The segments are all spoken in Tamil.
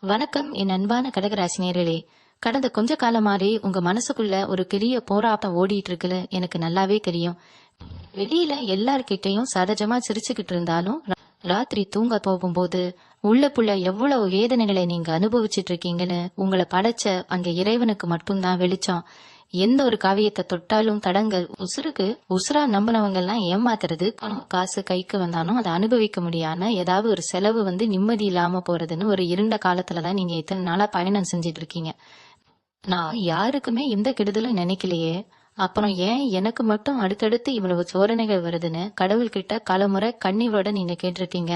வணக்கம் என் அன்பான கடகராசி நேயர்களே. கடந்த கொஞ்ச காலமாவே உங்க மனசுக்குள்ள ஒரு பெரிய போராட்டம் ஓடிட்டு இருக்குன்னு எனக்கு நல்லாவே தெரியும். வெளியில எல்லார்கிட்டையும் சகஜமா சிரிச்சுக்கிட்டு இருந்தாலும் ராத்திரி தூங்க போகும்போது உள்ளுக்குள்ள எவ்வளவு வேதனைகளை நீங்க அனுபவிச்சுட்டு இருக்கீங்கன்னு உங்களை படைச்ச அந்த இறைவனுக்கு மட்டும்தான் வெளிச்சம். எந்த ஒரு காவியத்தை தொட்டாலும் தடங்கள் உசுருக்கு உசுரா நம்பினவங்க எல்லாம் ஏமாத்துறது, பணம் காசு கைக்கு வந்தாலும் அதை அனுபவிக்க முடியாம ஏதாவது ஒரு செலவு நிம்மதி இல்லாம போறதுன்னு ஒரு இருண்ட காலத்துலதான் நீங்க இத்தனை நாளா பயணம் செஞ்சிட்டு இருக்கீங்க. நான் யாருக்குமே எந்த கெடுதலும் நினைக்கலையே, அப்புறம் ஏன் எனக்கு மட்டும் அடுத்தடுத்து இவ்வளவு சோதனைகள் வருதுன்னு கடவுள்கிட்ட பலமுறை கண்ணீரோட நீங்க கேட்டிருக்கீங்க.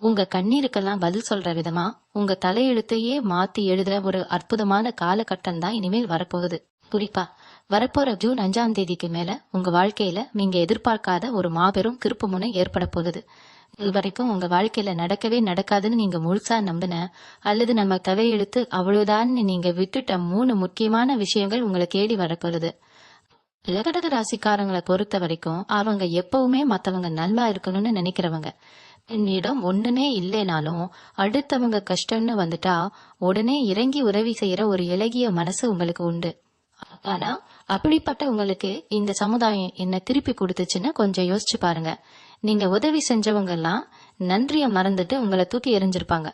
உங்க கண்ணீருக்கெல்லாம் பதில் சொல்ற விதமா உங்க தலையெழுத்தையே மாத்தி எழுதுற ஒரு அற்புதமான காலகட்டம் தான் இனிமேல் வரப்போகுது. குறிப்பா வரப்போற ஜூன் 5ஆம் தேதிக்கு மேல உங்க வாழ்க்கையில நீங்க எதிர்பார்க்காத ஒரு மாபெரும் திருப்பு முனை ஏற்பட போகுது. இது வரைக்கும் உங்க வாழ்க்கையில நடக்கவே நடக்காதுன்னு நீங்க முழுசா நம்பின அல்லது நம்ம தலையெழுத்து அவ்வளவுதான் நீங்க விட்டுட்ட 3 முக்கியமான விஷயங்கள் உங்களை தேடி வரப்போகுது. கடக ராசிக்காரங்களை பொறுத்த வரைக்கும் அவங்க எப்பவுமே மத்தவங்க நல்லா இருக்கணும்னு நினைக்கிறவங்க. என்னிடம் ஒண்ணுமே இல்லைனாலும் அடுத்தவங்க கஷ்டம்னு வந்துட்டா உடனே இறங்கி உதவி செய்யற ஒரு இலகிய மனசு உங்களுக்கு உண்டு. ஆனா அப்படிப்பட்ட உங்களுக்கு இந்த சமுதாயம் என்ன திருப்பி கொடுத்துச்சுன்னு கொஞ்சம் யோசிச்சு பாருங்க. நீங்க உதவி செஞ்சவங்க எல்லாம் நன்றிய மறந்துட்டு உங்களை தூக்கி எறிஞ்சிருப்பாங்க.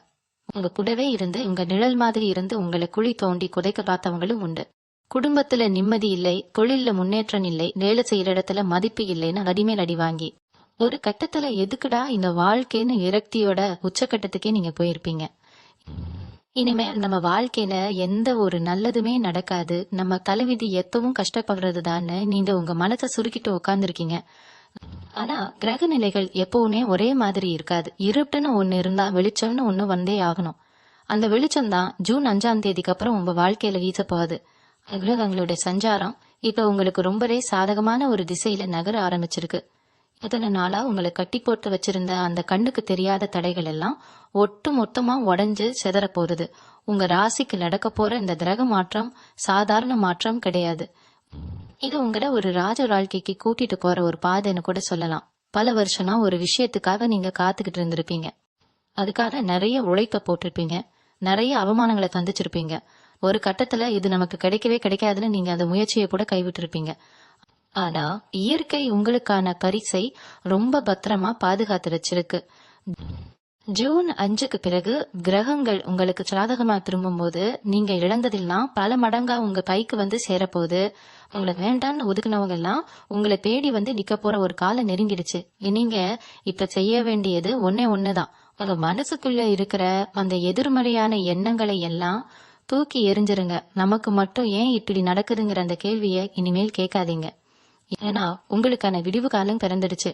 உங்க கூடவே இருந்து உங்க நிழல் மாதிரி இருந்து உங்களை குழி தோண்டி குதைக்க பார்த்தவங்களும் உண்டு. குடும்பத்துல நிம்மதி இல்லை, தொழில்ல முன்னேற்றம் இல்லை, வேலை செய்யற இடத்துல மதிப்பு இல்லைன்னு அடிமேல் அடி வாங்கி ஒரு கட்டத்துல எதுக்குடா இந்த வாழ்க்கைன்னு விரக்தியோட உச்சக்கட்டத்துக்கே நீங்க போயிருப்பீங்க. இனிமே நம்ம வாழ்க்கையில எந்த ஒரு நல்லதுமே நடக்காது, நம்ம தலைவிதி எத்தவும் கஷ்டப்படுறதுதான்னு நீங்க உங்க மனசை சுருக்கிட்டு உட்கார்ந்துருக்கீங்க. ஆனா கிரக நிலைகள் எப்பவுமே ஒரே மாதிரி இருக்காது. இருட்டுன்னு ஒண்ணு இருந்தா வெளிச்சம்னு ஒண்ணு வந்தே ஆகணும். அந்த வெளிச்சம் தான் ஜூன் 5ஆம் தேதிக்கு அப்புறம் உங்க வாழ்க்கையில வீச போகுது. கிரகங்களுடைய சஞ்சாரம் இப்ப உங்களுக்கு ரொம்பவே சாதகமான ஒரு திசையில நகர ஆரம்பிச்சிருக்கு. இத்தனை நாளா உங்களை கட்டி போட்டு வச்சிருந்த அந்த கண்ணுக்கு தெரியாத தடைகள் எல்லாம் ஒட்டு மொத்தமா உடைஞ்சு செதற போறது. உங்க ராசிக்கு நடக்க போற இந்த கிரக மாற்றம் சாதாரண மாற்றம் கிடையாது. இது உங்களை ஒரு ராஜ வாழ்க்கைக்கு கூட்டிட்டு போற ஒரு பாதைன்னு கூட சொல்லலாம். பல வருஷமா ஒரு விஷயத்துக்காக நீங்க காத்துக்கிட்டு இருந்திருப்பீங்க. அதுக்காக நிறைய உழைப்ப போட்டிருப்பீங்க, நிறைய அவமானங்களை சந்திச்சிருப்பீங்க. ஒரு கட்டத்துல இது நமக்கு கிடைக்கவே கிடைக்காதுன்னு நீங்க அந்த முயற்சியை கூட கைவிட்டு இருப்பீங்க. ஆனா இயற்கை உங்களுக்கான பரிசை ரொம்ப பத்திரமா பாதுகாத்து வச்சிருக்கு. ஜூன் 5க்கு பிறகு கிரகங்கள் உங்களுக்கு சாதகமா திரும்பும் போது நீங்க இழந்ததெல்லாம் பல மடங்கா உங்க கைக்கு சேரப்போகுது. உங்களை வேண்டான்னு ஒதுக்குனவங்க எல்லாம் உங்களை தேடி நிக்க போற ஒரு காலம் நெருங்கிடுச்சு. நீங்க இப்ப செய்ய வேண்டியது ஒண்ணுதான். உங்க மனசுக்குள்ள இருக்கிற அந்த எதிர்மறையான எண்ணங்களை எல்லாம் தூக்கி எரிஞ்சிருங்க. நமக்கு மட்டும் ஏன் இப்படி நடக்குதுங்கிற அந்த கேள்வியை இனிமேல் கேட்காதீங்க. ஏன்னா உங்களுக்கான விடிவு காலம் பிறந்துடுச்சு.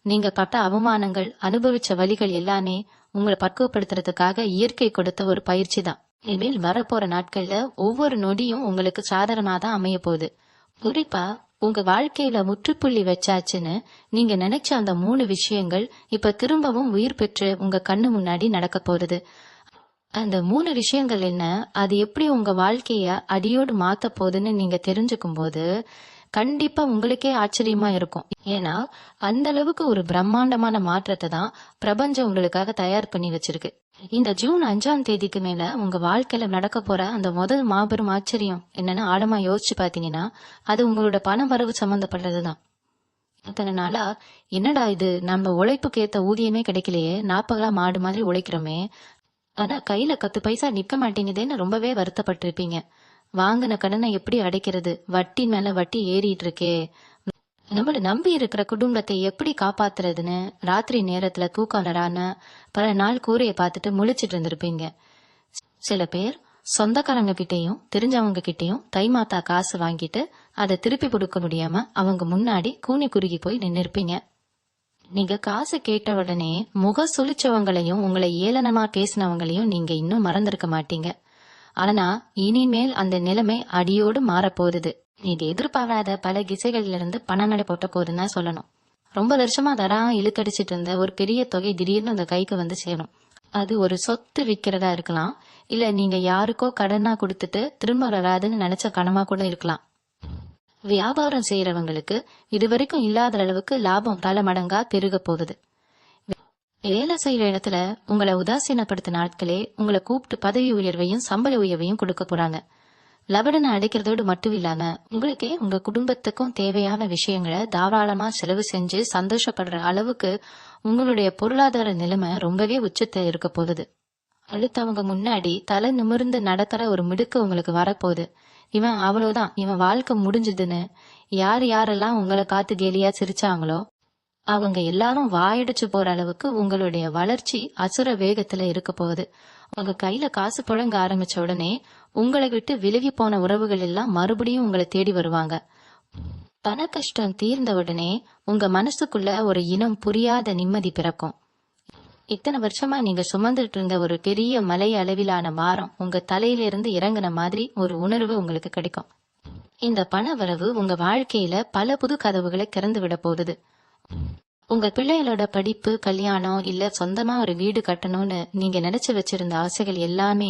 நீங்க பட்ட அவமானங்கள், அனுபவிச்ச வழிகள் எல்லாமே உங்களை பக்குவப்படுத்துறதுக்காக இயற்கை கொடுத்த ஒரு பயிற்சி தான். இனிமேல் வரப்போற நாட்கள்ல ஒவ்வொரு நொடியும் உங்களுக்கு சாதாரணமாதான் அமைய போகுது. குறிப்பா உங்க வாழ்க்கையில முற்றுப்புள்ளி வச்சாச்சுன்னு நீங்க நினைச்ச அந்த 3 விஷயங்கள் இப்ப திரும்பவும் உயிர் பெற்று உங்க கண்ணு முன்னாடி நடக்க போறது. அந்த 3 விஷயங்கள் என்ன, அது எப்படி உங்க வாழ்க்கைய அடியோடு மாத்த போகுதுன்னு நீங்க தெரிஞ்சுக்கும் போது கண்டிப்பா உங்களுக்கே ஆச்சரியமா இருக்கும். ஏன்னா அந்த அளவுக்கு ஒரு பிரம்மாண்டமான மாற்றத்தை தான் பிரபஞ்சம் உங்களுக்காக தயார் பண்ணி வச்சிருக்கு. இந்த ஜூன் 5ஆம் தேதிக்கு மேல உங்க வாழ்க்கையில நடக்க போற அந்த முதல் மாபெரும் ஆச்சரியம் என்னன்னா, ஆழமா யோசிச்சு பாத்தீங்கன்னா அது உங்களோட பண வரவு சம்பந்தப்பட்டதுதான். இத்தனை நாளா என்னடா இது, நம்ம உழைப்புக்கு ஏத்த ஊதியமே கிடைக்கலையே, 40 மாடு மாதிரி உழைக்கிறோமே, ஆனா கையில 10 பைசா நிக்க மாட்டேங்குதேன்னு ரொம்பவே வருத்தப்பட்டிருப்பீங்க. வாங்கின கடனை எப்படி அடைக்கிறது, வட்டி மேல வட்டி ஏறிட்டு இருக்கே, நம்மள நம்பி இருக்கிற குடும்பத்தை எப்படி காப்பாத்துறதுன்னு ராத்திரி நேரத்துல தூக்கம் வரான்னு பல நாள் கூரையை பார்த்துட்டு முழிச்சிட்டு இருந்திருப்பீங்க. சில பேர் சொந்தக்காரங்க கிட்டையும் தெரிஞ்சவங்க கிட்டையும் தைமாத்தா காசு வாங்கிட்டு அதை திருப்பி கொடுக்க முடியாம அவங்க முன்னாடி கூனி குறுகி போய் நின்று இருப்பீங்க. நீங்க காசு கேட்ட உடனே முக சுழிச்சவங்களையும் உங்களை ஏளனமா பேசினவங்களையும் நீங்க இன்னும் மறந்திருக்க மாட்டீங்க. ஆனா இனிமேல் அந்த நிலைமை அடியோடு மாறப்போகுது. நீங்க எதிர்பாராத பல திசைகள்ல இருந்து பணம் நடை போட்ட போகுதுன்னு தான் சொல்லணும். ரொம்ப வருஷமா இழுக்கடிச்சிட்டு இருந்த ஒரு பெரிய தொகை திடீர்னு அந்த கைக்கு சேரும். அது ஒரு சொத்து விற்கிறதா இருக்கலாம், இல்ல நீங்க யாருக்கோ கடனா கொடுத்துட்டு திரும்ப வராதுன்னு நினைச்ச கனமா கூட இருக்கலாம். வியாபாரம் செய்யறவங்களுக்கு இதுவரைக்கும் இல்லாத அளவுக்கு லாபம் பல மடங்கா பெருக போகுது. வேலை செய்யற இடத்துல உங்களை உதாசீனப்படுத்தின ஆட்களே உங்களை கூப்பிட்டு பதவி உயர்வையும் சம்பள உயர்வையும் கொடுக்க போறாங்க. லபடனை அடைக்கிறதோடு மட்டும் இல்லாம உங்களுக்கே உங்க குடும்பத்துக்கும் தேவையான விஷயங்களை தாராளமா செலவு செஞ்சு சந்தோஷப்படுற அளவுக்கு உங்களுடைய பொருளாதார நிலைமை ரொம்பவே உச்சத்தை இருக்க போகுது. அடுத்தவங்க முன்னாடி தலை நிமிர்ந்து நடக்கிற ஒரு மிடுக்கு உங்களுக்கு வரப்போகுது. இவன் அவ்வளவுதான், இவன் வாழ்க்கை முடிஞ்சதுன்னு யார் யாரெல்லாம் உங்களை காத்து கேலியா சிரிச்சாங்களோ அவங்க எல்லாரும் வாயடிச்சு போற அளவுக்கு உங்களுடைய வளர்ச்சி அசுர வேகத்துல இருக்க போகுது. உங்க கையில காசு புழங்க ஆரம்பிச்ச உடனே உங்களை விட்டு விலகி போன உறவுகள் எல்லாம் மறுபடியும் உங்களை தேடி வருவாங்க. பண கஷ்டம் தீர்ந்த உடனே உங்க மனசுக்குள்ள ஒரு இனம் புரியாத நிம்மதி பிறக்கும். இத்தனை வருஷமா நீங்க சுமந்துட்டு இருந்த ஒரு பெரிய மலை அளவிலான பாரம் உங்க தலையில இருந்து இறங்கின மாதிரி ஒரு உணர்வு உங்களுக்கு கிடைக்கும். இந்த பண வரவு உங்க வாழ்க்கையில பல புது கதவுகளை திறந்து விட போகுது. உங்க பிள்ளைகளோட படிப்பு, கல்யாணம், இல்ல சொந்தமா ஒரு வீடு கட்டணும்னு நீங்க நினைச்சு வச்சிருந்த ஆசைகள் எல்லாமே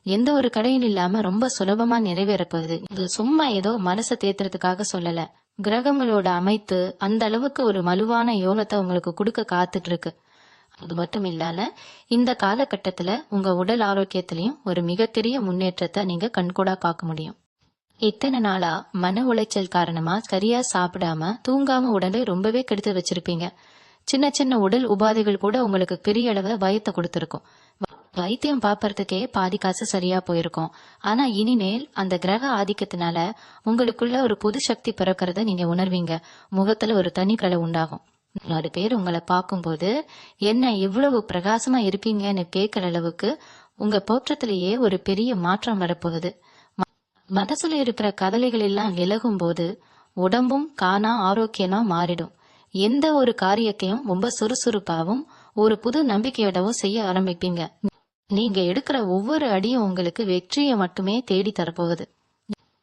எந்த ஒரு கடையும் இல்லாம ரொம்ப சுலபமா நிறைவேற போகுது. இது சும்மா ஏதோ மனசை தேத்துறதுக்காக சொல்லல. கிரகங்களோட அமைத்து அந்த அளவுக்கு ஒரு மலுவான யோகத்தை உங்களுக்கு கொடுக்க காத்துட்டு இருக்கு. அது மட்டும் இல்லாம இந்த காலகட்டத்துல உங்க உடல் ஆரோக்கியத்திலையும் ஒரு மிகப்பெரிய முன்னேற்றத்தை நீங்க கண்கூடா பார்க்க முடியும். இத்தனை நாளா மன உளைச்சல் காரணமா சரியா சாப்பிடாம தூங்காம உடலை ரொம்பவே கெடுத்து வச்சிருப்பீங்க. சின்ன சின்ன உடல் உபாதைகள் கூட உங்களுக்கு பெரிய அளவுல பயத்தை கொடுத்திருக்கும். வைத்தியம் பாப்பறதுக்கே பாதி காசு சரியா போயிருக்கும். ஆனா இனிமேல் அந்த கிரக ஆதிக்கத்தினால உங்களுக்குள்ள ஒரு புது சக்தி பிறக்கிறத நீங்க உணர்வீங்க. முகத்துல ஒரு தனி கலை உண்டாகும். 4 பேர் உங்களை பார்க்கும்போது என்ன இவ்வளவு பிரகாசமா இருப்பீங்கன்னு கேட்கிற அளவுக்கு உங்க தோற்றத்திலேயே ஒரு பெரிய மாற்றம் வரப்போகுது. மனசுல இருக்கிற கவலைகள் எல்லாம் விலகும் போது உடம்பும் காணா ஆரோக்கியமா மாறிடும். எந்த ஒரு காரியத்தையும் ரொம்ப சுறுசுறுப்பாவும் ஒரு புது நம்பிக்கையோடவும் செய்ய ஆரம்பிப்பீங்க. நீங்க எடுக்கிற ஒவ்வொரு அடியும் உங்களுக்கு வெற்றியை மட்டுமே தேடி தரப்போகுது.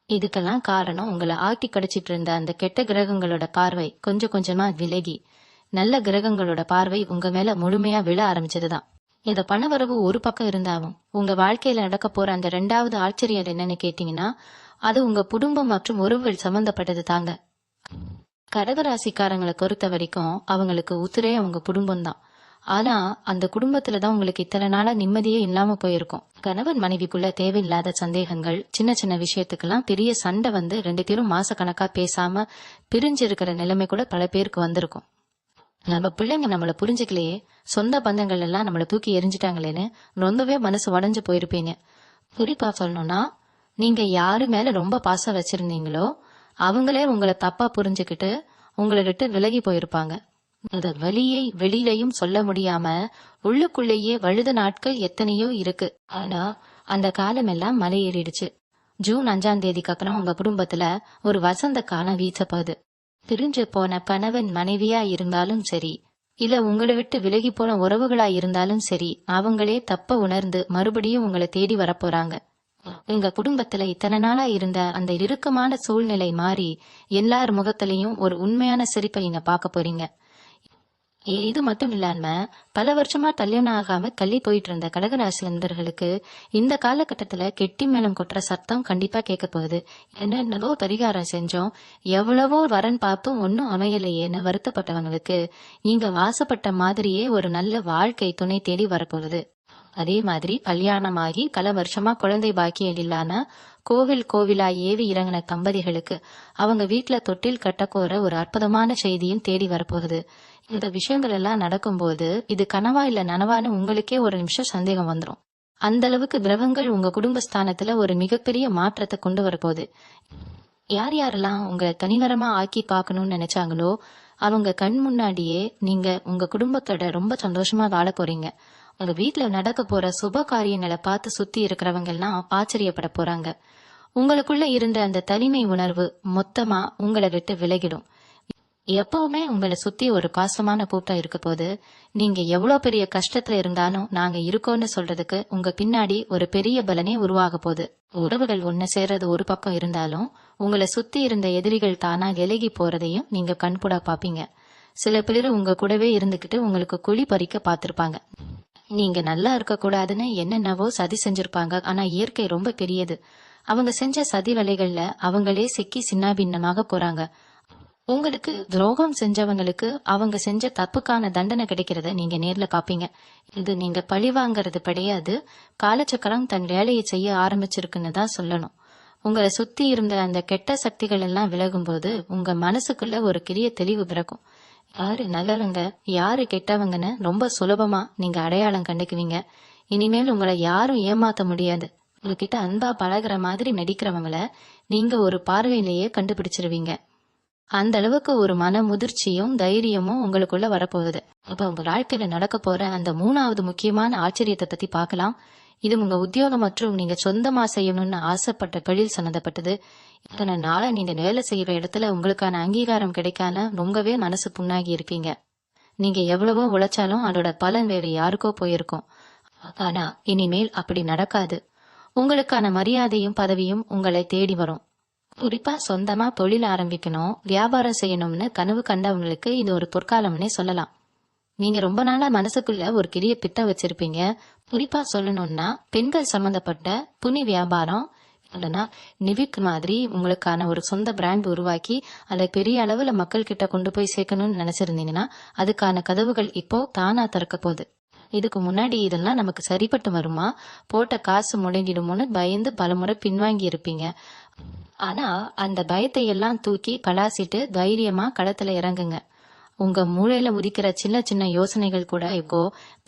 இதுக்கெல்லாம் காரணம் உங்களை ஆட்டி கடிச்சிட்டு இருந்த அந்த கெட்ட கிரகங்களோட பார்வை கொஞ்சம் கொஞ்சமா விலகி நல்ல கிரகங்களோட பார்வை உங்க மேல முழுமையா விழ ஆரம்பிச்சதுதான். இந்த பணவரவு ஒரு பக்கம் இருந்தாலும் உங்க வாழ்க்கையில நடக்க போற அந்த 2வது ஆச்சரியம் என்னன்னு கேட்டீங்கன்னா அது உங்க குடும்பம் மற்றும் உறவுகள் சம்பந்தப்பட்டது தாங்க. கடகராசிக்காரங்களை பொறுத்த வரைக்கும் அவங்களுக்கு உத்திரே அவங்க குடும்பம் தான். ஆனா அந்த குடும்பத்துலதான் உங்களுக்கு இத்தனை நாளா நிம்மதியே இல்லாம போயிருக்கும். கணவன் மனைவிக்குள்ள தேவையில்லாத சந்தேகங்கள், சின்ன சின்ன விஷயத்துக்கெல்லாம் பெரிய சண்டை வந்து 2 பேரும் மாச கணக்கா பேசாம பிரிஞ்சு இருக்கிற நிலைமை கூட பல பேருக்கு வந்திருக்கும். நம்ம பிள்ளைங்க நம்மள புரிஞ்சுக்கலையே, சொந்த பந்தங்கள் எல்லாம் நம்மள தூக்கி எரிஞ்சிட்டாங்களேன்னு ரொம்பவே மனசு உடைஞ்சு போயிருப்பீங்க. குறிப்பா சொல்லணும்னா நீங்க யாரு மேல ரொம்ப பாசம் வச்சிருந்தீங்களோ அவங்களே உங்களை தப்பா புரிஞ்சுக்கிட்டு உங்களை விட்டு விலகி போயிருப்பாங்க. அந்த வலியை வெளியிலையும் சொல்ல முடியாம உள்ளுக்குள்ளேயே வழுத நாட்கள் எத்தனையோ இருக்கு. ஆனா அந்த காலம் எல்லாம் மலையேறிடுச்சு. ஜூன் 5ஆம் தேதிக்கு அப்புறம் உங்க குடும்பத்துல ஒரு வசந்த காலம் வீசப்போகுது. பிரிஞ்சு போன கணவன் மனைவியா இருந்தாலும் சரி, இல்ல உங்களை விட்டு விலகி போன உறவுகளா இருந்தாலும் சரி, அவங்களே தப்ப உணர்ந்து மறுபடியும் உங்களை தேடி வரப்போறாங்க. எங்க குடும்பத்துல இத்தனை நாளா இருந்த அந்த இறுக்கமான சூழ்நிலை மாறி எல்லார் முகத்திலையும் ஒரு உண்மையான சிரிப்பை நீங்க பார்க்க போறீங்க. இது மட்டும் இல்லாம பல வருஷமா கல்யாணம் ஆகாம தள்ளி போயிட்டு இருந்த கடகராசி நண்பர்களுக்கு இந்த காலகட்டத்துல கெட்டி மேளம் கொட்டுற சத்தம் கண்டிப்பா கேட்க போகுது. என்னென்னவோ பரிகாரம் செஞ்சோம், எவ்வளவோ வரன் பார்த்தும் ஒன்னும் அமையலையேன்னு வருத்தப்பட்டவங்களுக்கு நீங்க வாசப்பட்ட மாதிரியே ஒரு நல்ல வாழ்க்கை துணை தேடி வரப்போகுது. அதே மாதிரி கல்யாணமாகி பல வருஷமா குழந்தை பாக்கியம் இல்லாம கோவிலா ஏவி இறங்கின தம்பதிகளுக்கு அவங்க வீட்டுல தொட்டில் கட்டக்கோர ஒரு அற்புதமான செய்தியும் தேடி வரப்போகுது. இந்த விஷயங்கள் எல்லாம் நடக்கும்போது இது கனவா இல்ல நனவான்னு உங்களுக்கே ஒரு நிமிஷம் சந்தேகம் வந்துடும். அந்த அளவுக்கு கிரகங்கள் உங்க குடும்பஸ்தானத்துல ஒரு மிகப்பெரிய மாற்றத்தை கொண்டு வரப்போகுது. யார் யாரெல்லாம் உங்களை தனிவரமா ஆக்கி பார்க்கணும்னு நினைச்சாங்களோ அவங்க கண் முன்னாடியே நீங்க உங்க குடும்பத்தோட ரொம்ப சந்தோஷமா வாழ போறீங்க. உங்க வீட்டுல நடக்க போற சுப காரியங்களை பார்த்து சுத்தி இருக்கிறவங்க எல்லாம் ஆச்சரியப்பட போறாங்க. உங்களுக்குள்ள இருந்த அந்த தனிமை உணர்வு மொத்தமா உங்களை விட்டு விலகிடும். எப்பவுமே உங்களை சுத்தி ஒரு பாசமான கூட்டம் இருக்க போது நீங்க எவ்வளவு பெரிய கஷ்டத்துல இருந்தாலும் நாங்க இருக்கோம்னு சொல்றதுக்கு உங்க பின்னாடி ஒரு பெரிய பலனே உருவாக போகுது. உறவுகள் ஒண்ணு சேர்றது ஒரு பக்கம் இருந்தாலும் உங்களை சுத்தி இருந்த எதிரிகள் தானா விலகி போறதையும் நீங்க கண்கூடா பாப்பீங்க. சில பேர் உங்க கூடவே இருந்துகிட்டு உங்களுக்கு குழி பறிக்க பாத்திருப்பாங்க. நீங்க நல்லா இருக்க கூடாதுன்னு என்னென்னவோ சதி செஞ்சிருப்பாங்க. ஆனா இயற்கை ரொம்ப பெரியது. அவங்க செஞ்ச சதி வேலைகள்ல அவங்களே சிக்கி சின்னாபின்னமாக போறாங்க. உங்களுக்கு துரோகம் செஞ்சவங்களுக்கு அவங்க செஞ்ச தப்புக்கான தண்டனை கிடைக்கிறத நீங்க நேர்ல காப்பீங்க. இது நீங்க பழி வாங்கறது கிடையாது, காலச்சக்கரம் தன் வேலையை செய்ய ஆரம்பிச்சிருக்குன்னு தான் சொல்லணும். உங்களை சுத்தி இருந்த அந்த கெட்ட சக்திகள் எல்லாம் விலகும் போது உங்க மனசுக்குள்ள ஒரு கிரிய தெளிவு பிறக்கும். யாரு நல்லவங்க யாரு கெட்டவங்கன்னு ரொம்ப சுலபமா நீங்க அடையாளம் கண்டுக்குவீங்க. இனிமேல் உங்களை யாரும் ஏமாத்த முடியாது. உங்ககிட்ட அன்பா பழகுற மாதிரி நடிக்கிறவங்கள நீங்க ஒரு பார்வையிலேயே கண்டுபிடிச்சிருவீங்க. அந்த அளவுக்கு ஒரு மன முதிர்ச்சியும் தைரியமும் உங்களுக்குள்ள வரப்போகுது. இப்ப உங்க வாழ்க்கையில நடக்க போற அந்த 3வது முக்கியமான ஆச்சரியத்தை பத்தி பார்க்கலாம். இது உங்க உத்தியோகம் மற்றும் நீங்க சொந்தமா செய்யணும்னு ஆசைப்பட்ட தொழில் சம்பந்தப்பட்டது. இத்தனை நாளா நீங்க வேலை செய்யற இடத்துல உங்களுக்கான அங்கீகாரம் கிடைக்காம ரொம்பவே மனசு புண்ணாகி இருப்பீங்க. நீங்க எவ்வளவோ உழைச்சாலும் அதோட பலன் வேறு யாருக்கோ போயிருக்கும். ஆனா இனிமேல் அப்படி நடக்காது. உங்களுக்கான மரியாதையும் பதவியும் உங்களை தேடி வரும். குறிப்பா சொந்தமா தொழில் ஆரம்பிக்கணும், வியாபாரம் செய்யணும்னு கனவு கண்டவங்களுக்கு இது ஒரு பொற்காலம்னே சொல்லலாம். நீங்க ரொம்ப நாளா மனசுக்குள்ள ஒரு கிரிய திட்டம் வச்சிருப்பீங்க. குறிப்பா சொல்லணும்னா பெண்கள் சம்பந்தப்பட்ட துணி வியாபாரம் இல்லைன்னா நிவிக் மாதிரி உங்களுக்கான ஒரு சொந்த பிராண்ட் உருவாக்கி அதை பெரிய அளவுல மக்கள் கிட்ட கொண்டு போய் சேர்க்கணும்னு நினைச்சிருந்தீங்கன்னா அதுக்கான கதவுகள் இப்போ தானா திறக்க போகுது. இதுக்கு முன்னாடி இதெல்லாம் நமக்கு சரிப்பட்டு வருமா, போட்ட காசு முடங்கிடுமோன்னு பயந்து பலமுறை பின்வாங்கி இருப்பீங்க. ஆனா அந்த பயத்தை எல்லாம் தூக்கி கலாசிட்டு தைரியமா களத்துல இறங்குங்க. உங்க மூளையில உதிக்கிற சின்ன சின்ன யோசனைகள் கூட இப்போ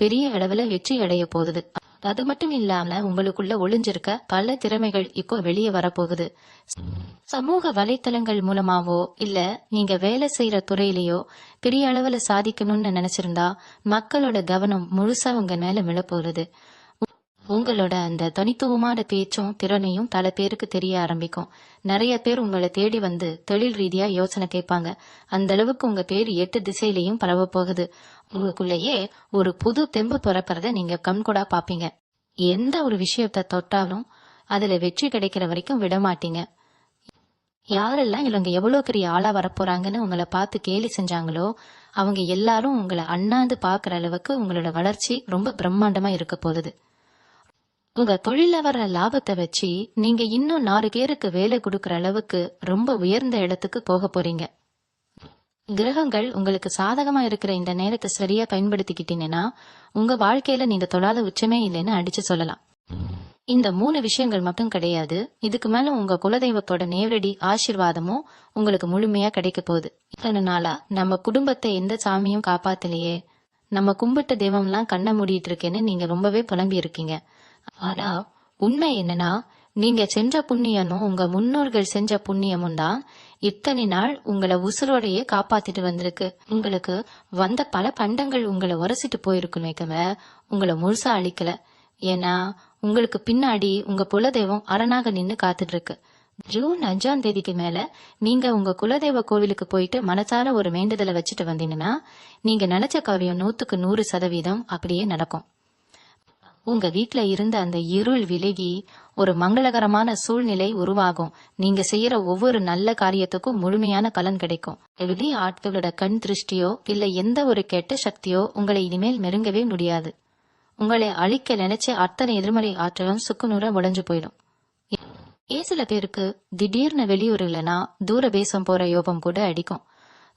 பெரிய அளவுல வெற்றி அடைய போகுது. அது மட்டும் இல்லாம உங்களுக்குள்ள ஒளிஞ்சிருக்க பல திறமைகள் இப்போ வெளியே வரப்போகுது. சமூக வலைத்தளங்கள் மூலமாவோ இல்ல நீங்க வேலை செய்யற துறையிலயோ பெரிய அளவுல சாதிக்கணும்னு நினைச்சிருந்தா மக்களோட கவனம் முழுசா உங்க மேல விழப்போகுது. உங்களோட அந்த தனித்துவமான பேச்சும் திறனையும் பல பேருக்கு தெரிய ஆரம்பிக்கும். நிறைய பேர் உங்களை தேடி வந்து தொழில் ரீதியா யோசனை கேட்பாங்க. அந்த அளவுக்கு உங்க பேர் 8 திசையிலையும் பரவ போகுது. உங்களுக்குள்ளேயே ஒரு புது தெம்பு பிறப்பறத நீங்க கண்கூடா பாப்பீங்க. எந்த ஒரு விஷயத்த தொட்டாலும் அதுல வெற்றி கிடைக்கிற வரைக்கும் விட மாட்டீங்க. யாரெல்லாம் இவங்க எவ்வளவு பெரிய ஆளா வரப்போறாங்கன்னு உங்களை பார்த்து கேலி செஞ்சாங்களோ அவங்க எல்லாரும் உங்களை அண்ணாந்து பாக்குற அளவுக்கு உங்களோட வளர்ச்சி ரொம்ப பிரம்மாண்டமா இருக்க போகுது. உங்க தொழில வர லாபத்தை வச்சு நீங்க இன்னும் 4 பேருக்கு வேலை கொடுக்கற அளவுக்கு ரொம்ப உயர்ந்த இடத்துக்கு போக போறீங்க. கிரகங்கள் உங்களுக்கு சாதகமா இருக்கிற இந்த நேரத்தை சரியா பயன்படுத்திக்கிட்டீங்கன்னா உங்க வாழ்க்கையில நீங்க தொழாத உச்சமே இல்லைன்னு அடிச்சு சொல்லலாம். இந்த 3 விஷயங்கள் மட்டும் கிடையாது, இதுக்கு மேல உங்க குலதெய்வத்தோட நேரடி ஆசீர்வாதமும் உங்களுக்கு முழுமையா கிடைக்க போகுது. இத்தனை நாளா நம்ம குடும்பத்தை எந்த சாமியும் காப்பாத்தலையே, நம்ம கும்பிட்ட தெய்வம்லாம் கண்ண மூடிட்டு இருக்கேன்னு நீங்க ரொம்பவே புலம்பி இருக்கீங்க. ஆனா உண்மை என்னன்னா நீங்க செஞ்ச புண்ணியமும் உங்க முன்னோர்கள் செஞ்ச புண்ணியமும் தான் இத்தனை நாள் உங்களை உசுரோடையே காப்பாத்திட்டு வந்திருக்கு. உங்களுக்கு வந்த பல பண்டங்கள் உங்களை உரசிட்டு போயிருக்குமே உங்களை முழுசா அழிக்கல. ஏன்னா உங்களுக்கு பின்னாடி உங்க குலதெய்வம் அரணாக நின்னு காத்துட்டு இருக்கு. ஜூன் 5ஆம் தேதிக்கு மேல நீங்க உங்க குலதெய்வ கோவிலுக்கு போயிட்டு மனசார ஒரு வேண்டுதலை வச்சுட்டு வந்தீங்கன்னா நீங்க நினைச்ச காரியம் 100% அப்படியே நடக்கும். உங்க வீட்டுல இருந்த அந்த இருள் விலகி ஒரு மங்களகரமான சூழ்நிலை உருவாகும். நீங்க செய்யற ஒவ்வொரு நல்ல காரியத்துக்கும் முழுமையான பலன் கிடைக்கும். வெளி ஆட்களோட கண் திருஷ்டியோ இல்ல எந்த ஒரு கெட்ட சக்தியோ உங்களை இனிமேல் நெருங்கவே முடியாது. உங்களை அழிக்க நினைச்ச அத்தனை எதிர்மறை ஆற்றலும் சுக்குநூற உடைஞ்சு போயிடும். சில பேருக்கு திடீர்னு வெளியூர் இல்லைன்னா தூர தேசம் போற யோகம் கூட அடிக்கும்.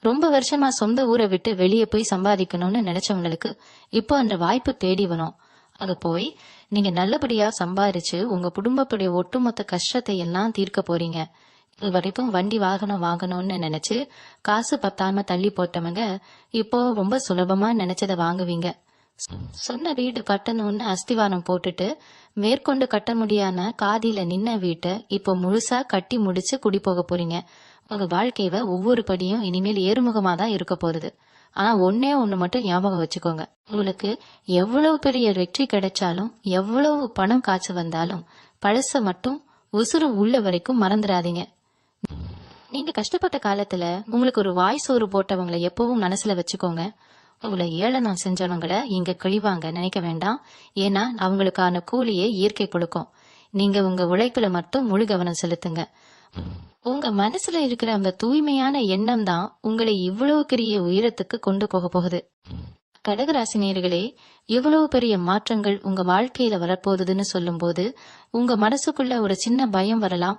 ரொம்ப வருஷமா சொந்த ஊரை விட்டு வெளியே போய் சம்பாதிக்கணும்னு நினைச்சவங்களுக்கு இப்போ அந்த வாய்ப்பு தேடி வரும். அங்க போய் நீங்க நல்லபடியா சம்பாரிச்சு உங்க குடும்பத்துடைய ஒட்டுமொத்த கஷ்டத்தை எல்லாம் தீர்க்க போறீங்க. இது வரைக்கும் வண்டி வாகனம் வாங்கணும்னு நினைச்சு காசு பத்தாம தள்ளி போட்டவங்க இப்போ ரொம்ப சுலபமா நினைச்சதை வாங்குவீங்க. சொன்ன வீடு கட்டணும்னு அஸ்திவாரம் போட்டுட்டு மேற்கொண்டு கட்ட முடியாம காதியில நின்ன வீட்டை இப்போ முழுசா கட்டி முடிச்சு குடி போக போறீங்க. உங்க வாழ்க்கையில ஒவ்வொரு படியும் இனிமேல் ஏறுமுகமா தான் இருக்க போறது. ஆனா ஒன்னே ஒண்ணு மட்டும் ஞாபகம் வச்சுக்கோங்க, உங்களுக்கு எவ்வளவு பெரிய வெற்றி கிடைச்சாலும் எவ்வளவு பணம் காசு வந்தாலும் பழச மட்டும் உசுறு உள்ள வரைக்கும் மறந்துடாதீங்க. நீங்க கஷ்டப்பட்ட காலத்துல உங்களுக்கு ஒரு வாய் சோறு போட்டவங்களை எப்பவும் மனசுல வச்சுக்கோங்க. உங்களை ஏளனம் செஞ்சவங்களை இங்க கழிவாங்க நினைக்க வேண்டாம். ஏன்னா அவங்களுக்கான கூலியை இயற்கை கொடுக்கும். நீங்க உங்க உழைப்புல மட்டும் முழு கவனம் செலுத்துங்க. உங்க மனசுல இருக்கிற அந்த தூய்மையான எண்ணம் தான் உங்களை இவ்வளவு பெரிய உயரத்துக்கு கொண்டு போக போகுது. கடகராசினியர்களே, இவ்வளவு பெரிய மாற்றங்கள் உங்க வாழ்க்கையில வரப்போகுதுன்னு சொல்லும் போது உங்க மனசுக்குள்ள ஒரு சின்ன பயம் வரலாம்.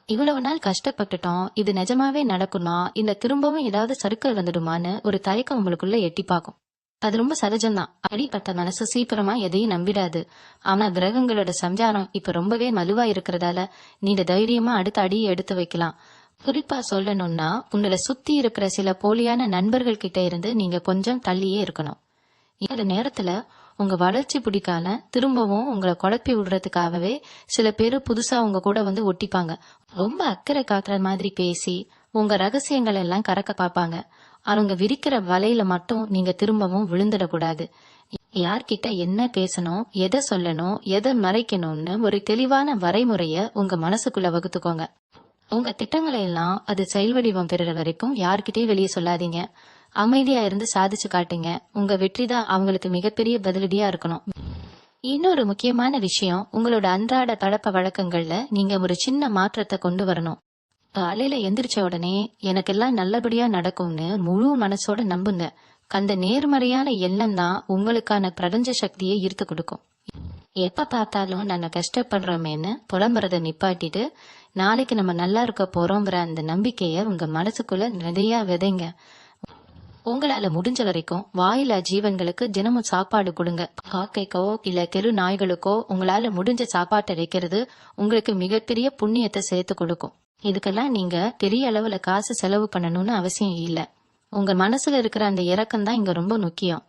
இவ்வளவு நாள் கஷ்டப்பட்டுட்டோம், இது நிஜமாவே நடக்குமா இல்ல திரும்பவும் ஏதாவது சறுக்கல் வந்துடுமான்னு ஒரு தயக்கம் உங்களுக்குள்ள எட்டி பார்க்கும். அது ரொம்ப சகஜம்தான். அடிப்பட்ட மனசு சீக்கிரமா எதையும் நம்பிடாது. ஆனா கிரகங்களோட சஞ்சாரம் இப்ப ரொம்பவே வலுவா இருக்கிறதால நீங்க தைரியமா அடுத்த அடியை எடுத்து வைக்கலாம். குறிப்பா சொல்லணும்னா, உங்களை சுத்தி இருக்கிற சில போலியான நண்பர்கள் கிட்ட இருந்து நீங்க கொஞ்சம் தள்ளியே இருக்கணும். இந்த நேரத்துல உங்க வளர்ச்சி பிடிக்கான திரும்பவும் உங்களை குழப்பி விடுறதுக்காகவே சில பேரு புதுசா உங்க கூட வந்து ஒட்டிப்பாங்க. ரொம்ப அக்கறை காட்டுற மாதிரி பேசி உங்க ரகசியங்கள் எல்லாம் கறக்க பார்ப்பாங்க. அவங்க விரிக்கிற வலையில மட்டும் நீங்க திரும்பவும் விழுந்துடக்கூடாது. யார்கிட்ட என்ன பேசணும், எதை சொல்லணும், எதை மறைக்கணும்னு ஒரு தெளிவான வரைமுறைய உங்க மனசுக்குள்ள வகுத்துக்கோங்க. உங்க திட்டங்களை எல்லாம் அது செயல் வடிவம் பெறுற வரைக்கும் யார்கிட்டயும் வெளியே சொல்லாதீங்க. அமைதியா இருந்து சாதிச்சு காட்டுங்க. உங்க வெற்றி தான் அவங்களுக்கு மிகப்பெரிய பதிலடியா இருக்கணும். இன்னொரு முக்கியமான விஷயம், உங்களோட அன்றாட பழக்க வழக்கங்கள்ல நீங்க ஒரு சின்ன மாற்றத்தை கொண்டு வரணும். காலையில எந்திரிச்ச உடனே எனக்கெல்லாம் நல்லபடியா நடக்கும்னு முழு மனசோட நம்புங்க. அந்த நேர்மறையான எண்ணம் தான் உங்களுக்கான பிரபஞ்ச சக்தியை ஈர்த்து கொடுக்கும். எப்ப பார்த்தாலும் நாங்க கஷ்டப்படுறோமேன்னு புலம்புறத நிப்பாட்டிட்டு நாளைக்கு நம்ம நல்லா இருக்க போறோங்கிற அந்த நம்பிக்கைய உங்க மனசுக்குள்ள நிறைய விதைங்க. உங்களால முடிஞ்ச வரைக்கும் வாயிலா ஜீவன்களுக்கு தினமும் சாப்பாடு கொடுங்க. காக்கைக்கோ இல்ல தெரு நாய்களுக்கோ உங்களால முடிஞ்ச சாப்பாட்டை வைக்கிறது உங்களுக்கு மிகப்பெரிய புண்ணியத்தை சேர்த்து கொடுக்கும். இதுக்கெல்லாம் நீங்க பெரிய அளவுல காசு செலவு பண்ணணும்னு அவசியம் இல்ல. உங்க மனசுல இருக்கிற அந்த இரக்கம் தான் இங்க ரொம்ப முக்கியம்.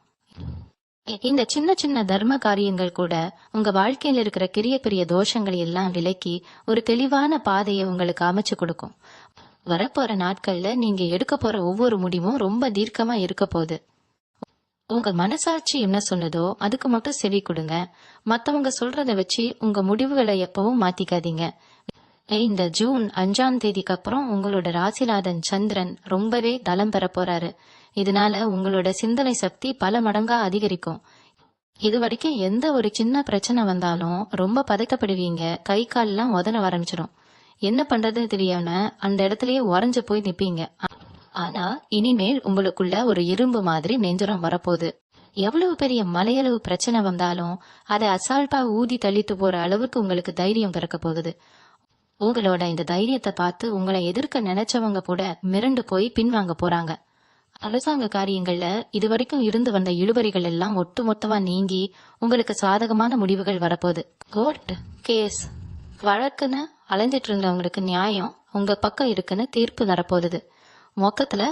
இந்த சின்ன சின்ன தர்ம காரியங்கள் கூட உங்க வாழ்க்கையில இருக்கிற பெரிய பெரிய தோஷங்களை எல்லாம் விலக்கி ஒரு தெளிவான பாதையை உங்களுக்கு அமைச்சு கொடுக்கும். வரப்போற நாட்கள்ல நீங்க எடுக்க போற ஒவ்வொரு முடிவும் ரொம்ப தீர்க்கமா இருக்க போகுது. உங்க மனசாட்சி என்ன சொன்னதோ அதுக்கு மட்டும் செவி கொடுங்க. மத்தவங்க சொல்றத வச்சு உங்க முடிவுகளை எப்பவும் மாத்திக்காதீங்க. இந்த ஜூன் 5ஆம் தேதிக்கு அப்புறம் உங்களோட ராசிநாதன் சந்திரன் ரொம்பவே பலம் பெற போறாரு. இதனால உங்களோட சிந்தனை சக்தி பல மடங்கா அதிகரிக்கும். இது வரைக்கும் எந்த ஒரு சின்ன பிரச்சனை வந்தாலும் ரொம்ப பதட்டப்படுவீங்க. கை கால்லாம் உதற ஆரம்பிச்சிடும். என்ன பண்றதுன்னு தெரியாம அந்த இடத்துலயே உறைஞ்சு போய் நிப்பீங்க. ஆனா இனிமேல் உங்களுக்குள்ள ஒரு இரும்பு மாதிரி நெஞ்சுரம் வரப்போகுது. எவ்வளவு பெரிய மலையளவு பிரச்சனை வந்தாலும் அதை அசால்ட்டா ஊதி தள்ளிட்டு போற அளவுக்கு உங்களுக்கு தைரியம் பிறக்க போகுது. உங்களோட இந்த தைரியத்தை பார்த்து உங்களை எதிர்க்க நினைச்சவங்க கூட மிரண்டு போய் பின்வாங்க போறாங்க. அரசாங்க காரியங்கள்ல இதுவரைக்கும் இருந்து வந்த இழுபறிகள் எல்லாம் ஒட்டுமொத்தமா நீங்கி உங்களுக்கு சாதகமான முடிவுகள் வரப்போகுது. கோர்ட் கேஸ் வழக்குன்னு அலைஞ்சிட்டு இருந்தவங்களுக்கு நியாயம் உங்க பக்கம் இருக்குன்னு தீர்ப்பு வரப்போகுது. மொத்தத்துல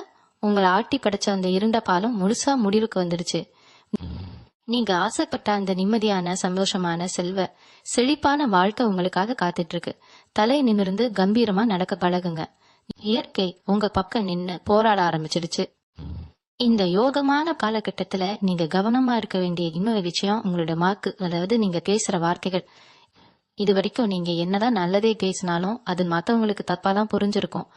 உங்களை ஆட்டி படைச்ச அந்த இருண்ட பாலம் முழுசா முடிவுக்கு வந்துடுச்சு. நீங்க ஆசைப்பட்ட அந்த நிம்மதியான சந்தோஷமான செழிப்பான வாழ்க்கை உங்களுக்காக காத்துட்டு இருக்கு. தலை நிமிர்ந்து கம்பீரமா நடக்க பழகுங்க. இயற்கை உங்க பக்கம் நின்னு போராட ஆரம்பிச்சிடுச்சு. இந்த யோகமான காலகட்டத்துல நீங்க கவனமா இருக்க வேண்டிய இன்னொரு விஷயம் உங்களோட வாக்கு, அதாவது நீங்க பேசுற வார்த்தைகள். இது வரைக்கும் நீங்க என்னதான் நல்லதே பேசினாலும் அது மத்தவங்களுக்கு தப்பாதான் புரிஞ்சிருக்கும்.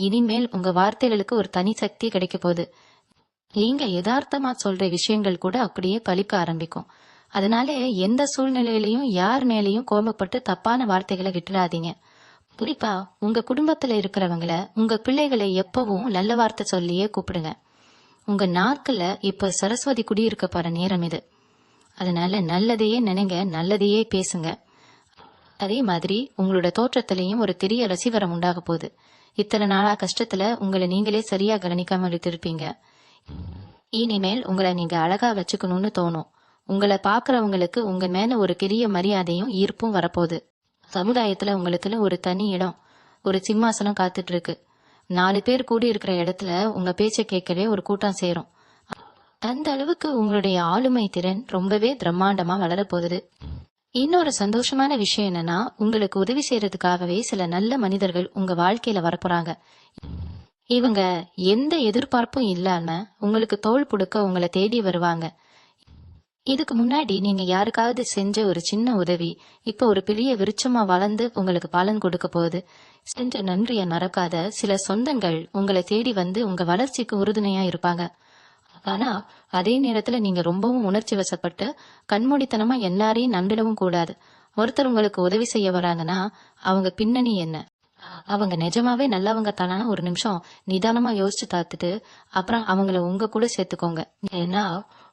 இனிமேல் உங்க வார்த்தைகளுக்கு ஒரு தனி சக்தி கிடைக்க போகுது. நீங்க யதார்த்தமா சொல்ற விஷயங்கள் கூட அப்படியே பலிக்க ஆரம்பிக்கும். அதனால எந்த சூழ்நிலையிலையும் யார் மேலையும் கோபப்பட்டு தப்பான வார்த்தைகளை விட்டுறாதீங்க. குறிப்பா உங்க குடும்பத்துல இருக்கிறவங்கள, உங்க பிள்ளைகளை எப்பவும் நல்ல வார்த்தை சொல்லியே கூப்பிடுங்க. உங்க நாக்குல இப்ப சரஸ்வதி குடியிருக்க போற நேரம் இது. அதனால நல்லதையே நினைங்க, நல்லதையே பேசுங்க. அதே மாதிரி உங்களோட தோற்றத்திலையும் ஒரு பெரிய ரசிவரம் உண்டாக போகுது. இத்தனை நாளா கஷ்டத்துல உங்களை நீங்களே சரியா கவனிக்காம எடுத்திருப்பீங்க. இனிமேல் உங்களை நீங்க அழகா வச்சுக்கணும்னு தோணும். உங்களை பாக்குறவங்களுக்கு உங்க மேல ஒரு பெரிய மரியாதையும் ஈர்ப்பும் வரப்போகுது. சமுதாயத்துல உங்களுக்குன்னு ஒரு தனி இடம், ஒரு சிம்மாசனம் காத்துட்டு இருக்கு. 4 பேர் கூடி இருக்கிற இடத்துல உங்க பேச்சை கேட்கவே ஒரு கூட்டம் சேரும். அந்த அளவுக்கு உங்களுடைய ஆளுமை திறன் ரொம்பவே பிரம்மாண்டமா வளரப்போகுது. இன்னொரு சந்தோஷமான விஷயம் என்னன்னா, உங்களுக்கு உதவி செய்யறதுக்காகவே சில நல்ல மனிதர்கள் உங்க வாழ்க்கையில வரப்போறாங்க. இவங்க எந்த எதிர்பார்ப்பும் இல்லாம உங்களுக்கு தோள் புடுக்க உங்களை தேடி வருவாங்க. இதுக்கு முன்னாடி நீங்க யாருக்காவது செஞ்ச ஒரு சின்ன உதவி இப்ப ஒரு பெரிய விருட்சமா வளர்ந்து உங்களுக்கு பலன் கொடுக்க போகுது. செஞ்ச நன்றிய மறக்காத சில சொந்தங்கள் உங்களை தேடி வந்து உங்க வளர்ச்சிக்கு உறுதுணையா இருப்பாங்க. ஆனா அதே நேரத்துல நீங்க ரொம்பவும் உணர்ச்சி வசப்பட்டு கண்மூடித்தனமா எல்லாரையும் நம்பிடவும் கூடாது. ஒருத்தர் உங்களுக்கு உதவி செய்ய வராங்கன்னா அவங்க பின்னணி என்ன, அவங்க நிஜமாவே நல்லவங்க தானா ஒரு நிமிஷம் நிதானமா யோசிச்சு பார்த்துட்டு அப்புறம் அவங்கள உங்க கூட சேர்த்துக்கோங்க. ஏன்னா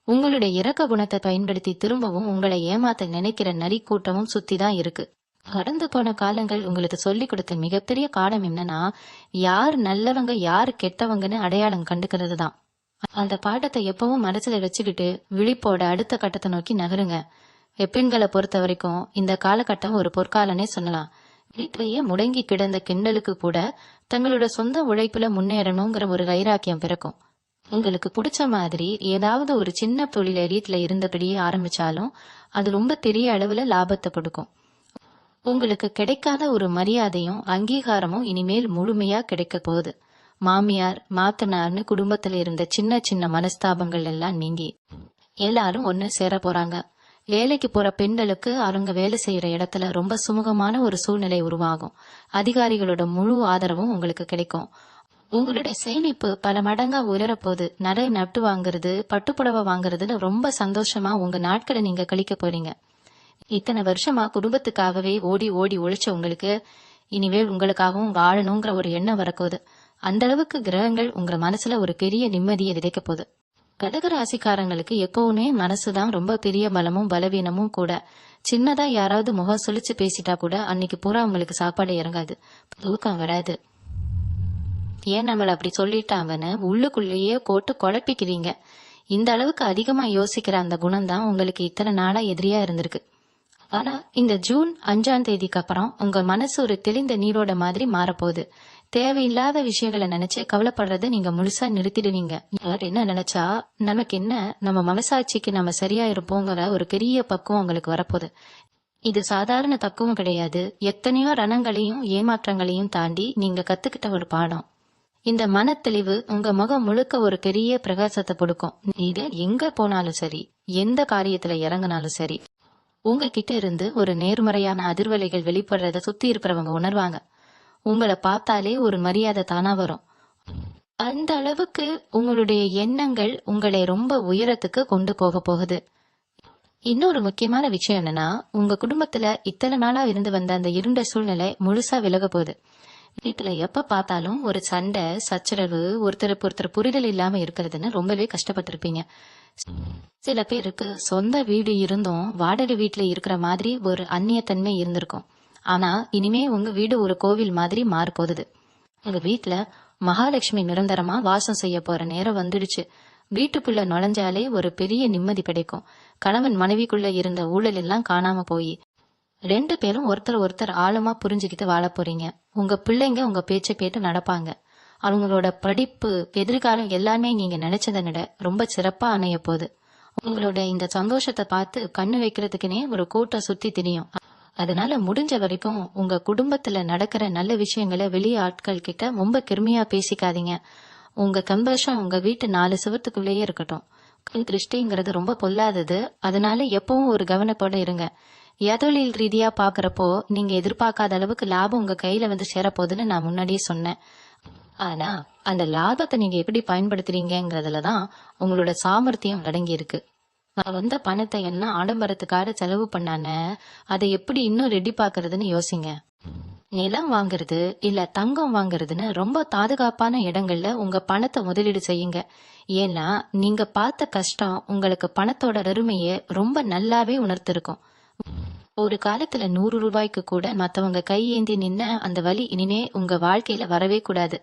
உங்களுடைய இரக்க குணத்தை பயன்படுத்தி திரும்பவும் உங்களை ஏமாத்த நினைக்கிற நரி கூட்டமும் சுத்திதான் இருக்கு. கடந்து போன காலங்கள் உங்களுக்கு சொல்லி கொடுத்த மிகப்பெரிய பாடம் என்னன்னா, யார் நல்லவங்க யார் கெட்டவங்கன்னு அடையாளம் கண்டுக்கிறது தான். அந்த பாடத்தை எப்பவும் மனசுல வச்சுக்கிட்டு விழிப்போட அடுத்த கட்டத்தை நோக்கி நகருங்க. பெண்களை பொறுத்த வரைக்கும் இந்த காலகட்டம் ஒரு பொற்காலனே சொல்லலாம். வீட்டிலேயே முடங்கி கிடந்த கிண்டலுக்கு கூட தங்களோட சொந்த உழைப்புல முன்னேறணுங்கிற ஒரு வைராக்கியம் பிறக்கும். உங்களுக்கு பிடிச்ச மாதிரி ஏதாவது ஒரு சின்ன தொழிலை வீட்டுல இருந்தபடியே ஆரம்பிச்சாலும் அது ரொம்ப பெரிய அளவுல லாபத்தை கொடுக்கும். உங்களுக்கு கிடைக்காத ஒரு மரியாதையும் அங்கீகாரமும் இனிமேல் முழுமையா கிடைக்க போகுது. மாமியார் மாத்தனார்னு குடும்பத்துல இருந்த சின்ன சின்ன மனஸ்தாபங்கள் எல்லாம் நீங்கி எல்லாரும் ஒண்ணு சேர போறாங்க. வேலைக்கு போற பெண்களுக்கு அவங்க வேலை செய்யற இடத்துல ரொம்ப சுமூகமான ஒரு சூழ்நிலை உருவாகும். அதிகாரிகளோட முழு ஆதரவும் உங்களுக்கு கிடைக்கும். உங்களுடைய சேமிப்பு பல மடங்கா உயரப்போகுது. நகை நட்டு வாங்குறது, பட்டுப்புடவை வாங்குறதுல ரொம்ப சந்தோஷமா உங்க நாட்களை நீங்க கழிக்க போறீங்க. இத்தனை வருஷமா குடும்பத்துக்காகவே ஓடி ஓடி உழைச்ச உங்களுக்கு இனிமேல் உங்களுக்காகவும் வாழணுங்கிற ஒரு எண்ணம் வரப்போகுது. அந்த அளவுக்கு கிரகங்கள் உங்க மனசுல ஒரு பெரிய நிம்மதியை விதைக்க போகுது. கடகராசிக்காரங்களுக்கு எப்பவுமே மனசுதான் ரொம்ப பெரிய பலமும் பலவீனமும் கூட. சின்னதா யாராவது முகம் சுழிச்சு பேசிட்டா கூட அன்னைக்கு பூரா உங்களுக்கு சாப்பாடு இறங்காது, தூக்கம் வராது. ஏன் நம்மள அப்படி சொல்லிட்டாங்கன்னு உள்ளுக்குள்ளேயே போட்டு குழப்பிக்கிறீங்க. இந்த அளவுக்கு அதிகமா யோசிக்கிற அந்த குணம் தான் உங்களுக்கு இத்தனை நாளா எதிரியா இருந்திருக்கு. ஆனா இந்த ஜூன் 5ஆம் தேதிக்கு அப்புறம் உங்க மனசு ஒரு தெளிந்த நீரோட மாதிரி மாறப்போகுது. தேவையில்லாத விஷயங்களை நினைச்சு கவலைப்படுறத நீங்க முழுசா நிறுத்திடுவீங்க. யார் என்ன நினைச்சா நமக்கு என்ன, நம்ம மனசாட்சிக்கு நம்ம சரியா இருப்போங்கிற ஒரு பெரிய பக்குவம் உங்களுக்கு வரப்போகுது. இது சாதாரண தக்குவம் கிடையாது. எத்தனையோ ரணங்களையும் ஏமாற்றங்களையும் தாண்டி நீங்க கத்துக்கிட்ட ஒரு பாடம். இந்த மனத்தெளிவு உங்க முகம் முழுக்க ஒரு பெரிய பிரகாசத்தை கொடுக்கும். நீங்க எங்க போனாலும் சரி, எந்த காரியத்துல இறங்கினாலும் சரி, உங்ககிட்ட இருந்து ஒரு நேர்மறையான அதிர்வலைகள் வெளிப்படுறத சுத்தி இருக்கிறவங்க உணர்வாங்க. உங்களை பார்த்தாலே ஒரு மரியாதை தானா வரும். அந்த அளவுக்கு உங்களுடைய எண்ணங்கள் உங்களை ரொம்ப உயரத்துக்கு கொண்டு போக போகுது. இன்னொரு முக்கியமான விஷயம் என்னன்னா, உங்க குடும்பத்துல இத்தனை நாளா இருந்து வந்த அந்த இருண்ட சூழ்நிலை முழுசா விலக போகுது. வீட்டுல எப்ப பார்த்தாலும் ஒரு சண்டை சச்சரவு, ஒருத்தருக்கு ஒருத்தர் புரிதல் இல்லாம இருக்கிறதுன்னு ரொம்பவே கஷ்டப்பட்டிருப்பீங்க. சில பேருக்கு சொந்த வீடு இருந்தும் வாடகை வீட்டுல இருக்கிற மாதிரி ஒரு அந்நியத்தன்மை இருந்திருக்கும். ஆனா இனிமே உங்க வீடு ஒரு கோவில் மாதிரி மாற போகுது. உங்க வீட்டுல மகாலட்சுமி நிரந்தரமா வாசம் செய்ய போற நேரம் வந்துடுச்சு. வீட்டுக்குள்ள நுழைஞ்சாலே ஒரு பெரிய நிம்மதி கிடைக்கும். கணவன் மனைவிக்குள்ள இருந்த ஊழல் எல்லாம் காணாம போய் 2 பேரும் ஒருத்தர் ஒருத்தர் ஆழமா புரிஞ்சுக்கிட்டு வாழ போறீங்க. உங்க பிள்ளைங்க உங்க பேச்சை கேட்டு நடப்பாங்க. அவங்களோட படிப்பு, எதிர்காலம் எல்லாமே நீங்க நினைச்சதை விட ரொம்ப சிறப்பா அமைய போகுது. உங்களோட இந்த சந்தோஷத்தை பார்த்து கண்ணு வைக்கிறதுக்குனே ஒரு கூட்டம் சுத்தி திரியும். அதனால முடிஞ்ச வரைக்கும் உங்க குடும்பத்துல நடக்கிற நல்ல விஷயங்களை வெளி ஆட்கள் கிட்ட ரொம்ப பெருமையா பேசிக்காதீங்க. உங்க சந்தோஷம் உங்க வீட்டு 4 சுவத்துக்குள்ளேயே இருக்கட்டும். திருஷ்டிங்கிறது ரொம்ப பொல்லாதது. அதனால எப்பவும் ஒரு கவனத்தோட இருங்க. எதொழில் ரீதியா பாக்குறப்போ நீங்க எதிர்பார்க்காத அளவுக்கு லாபம் உங்க கையில வந்து சேரப்போகுதுன்னு நான் முன்னாடியே சொன்னேன். ஆனா அந்த லாபத்தை நீங்க எப்படி பயன்படுத்துறீங்கிறதுலதான் உங்களோட சாமர்த்தியம் அடங்கி இருக்கு. வந்த பணத்தை எல்லாம் ஆடம்பரத்துக்காக செலவு பண்ணான அதை எப்படி இன்னும் ரெடி பாக்குறதுன்னு யோசிங்க. நிலம் வாங்குறது இல்ல தங்கம் வாங்குறதுன்னு ரொம்ப பாதுகாப்பான இடங்கள்ல உங்க பணத்தை முதலீடு செய்யுங்க. ஏன்னா நீங்க பார்த்த கஷ்டம் உங்களுக்கு பணத்தோட அருமையை ரொம்ப நல்லாவே உணர்த்திருக்கும். ஒரு காலத்துல 100 ரூபாய்க்கு கூட மத்தவங்க கையேந்தி நின்ன அந்த வலி இனிமே உங்க வாழ்க்கையில வரவே கூடாது.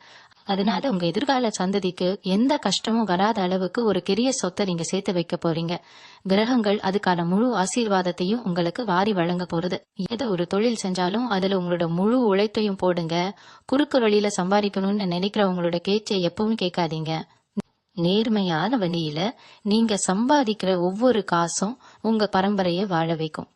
அதனால உங்க எதிர்கால சந்ததிக்கு எந்த கஷ்டமும் வராத அளவுக்கு ஒரு பெரிய சொத்தை நீங்க சேர்த்து வைக்க போறீங்க. கிரகங்கள் அதுக்கான முழு ஆசீர்வாதத்தையும் உங்களுக்கு வாரி வழங்க போறது. ஏதோ ஒரு தொழில் செஞ்சாலும் அதுல உங்களோட முழு உழைப்பையும் போடுங்க. குறுக்கு வழியில சம்பாதிக்கணும்னு நினைக்கிறவங்களோட பேச்சை எப்பவும் கேட்காதீங்க. நேர்மையான வழியில நீங்க சம்பாதிக்கிற ஒவ்வொரு காசும் உங்க பரம்பரையை வாழ வைக்கும்.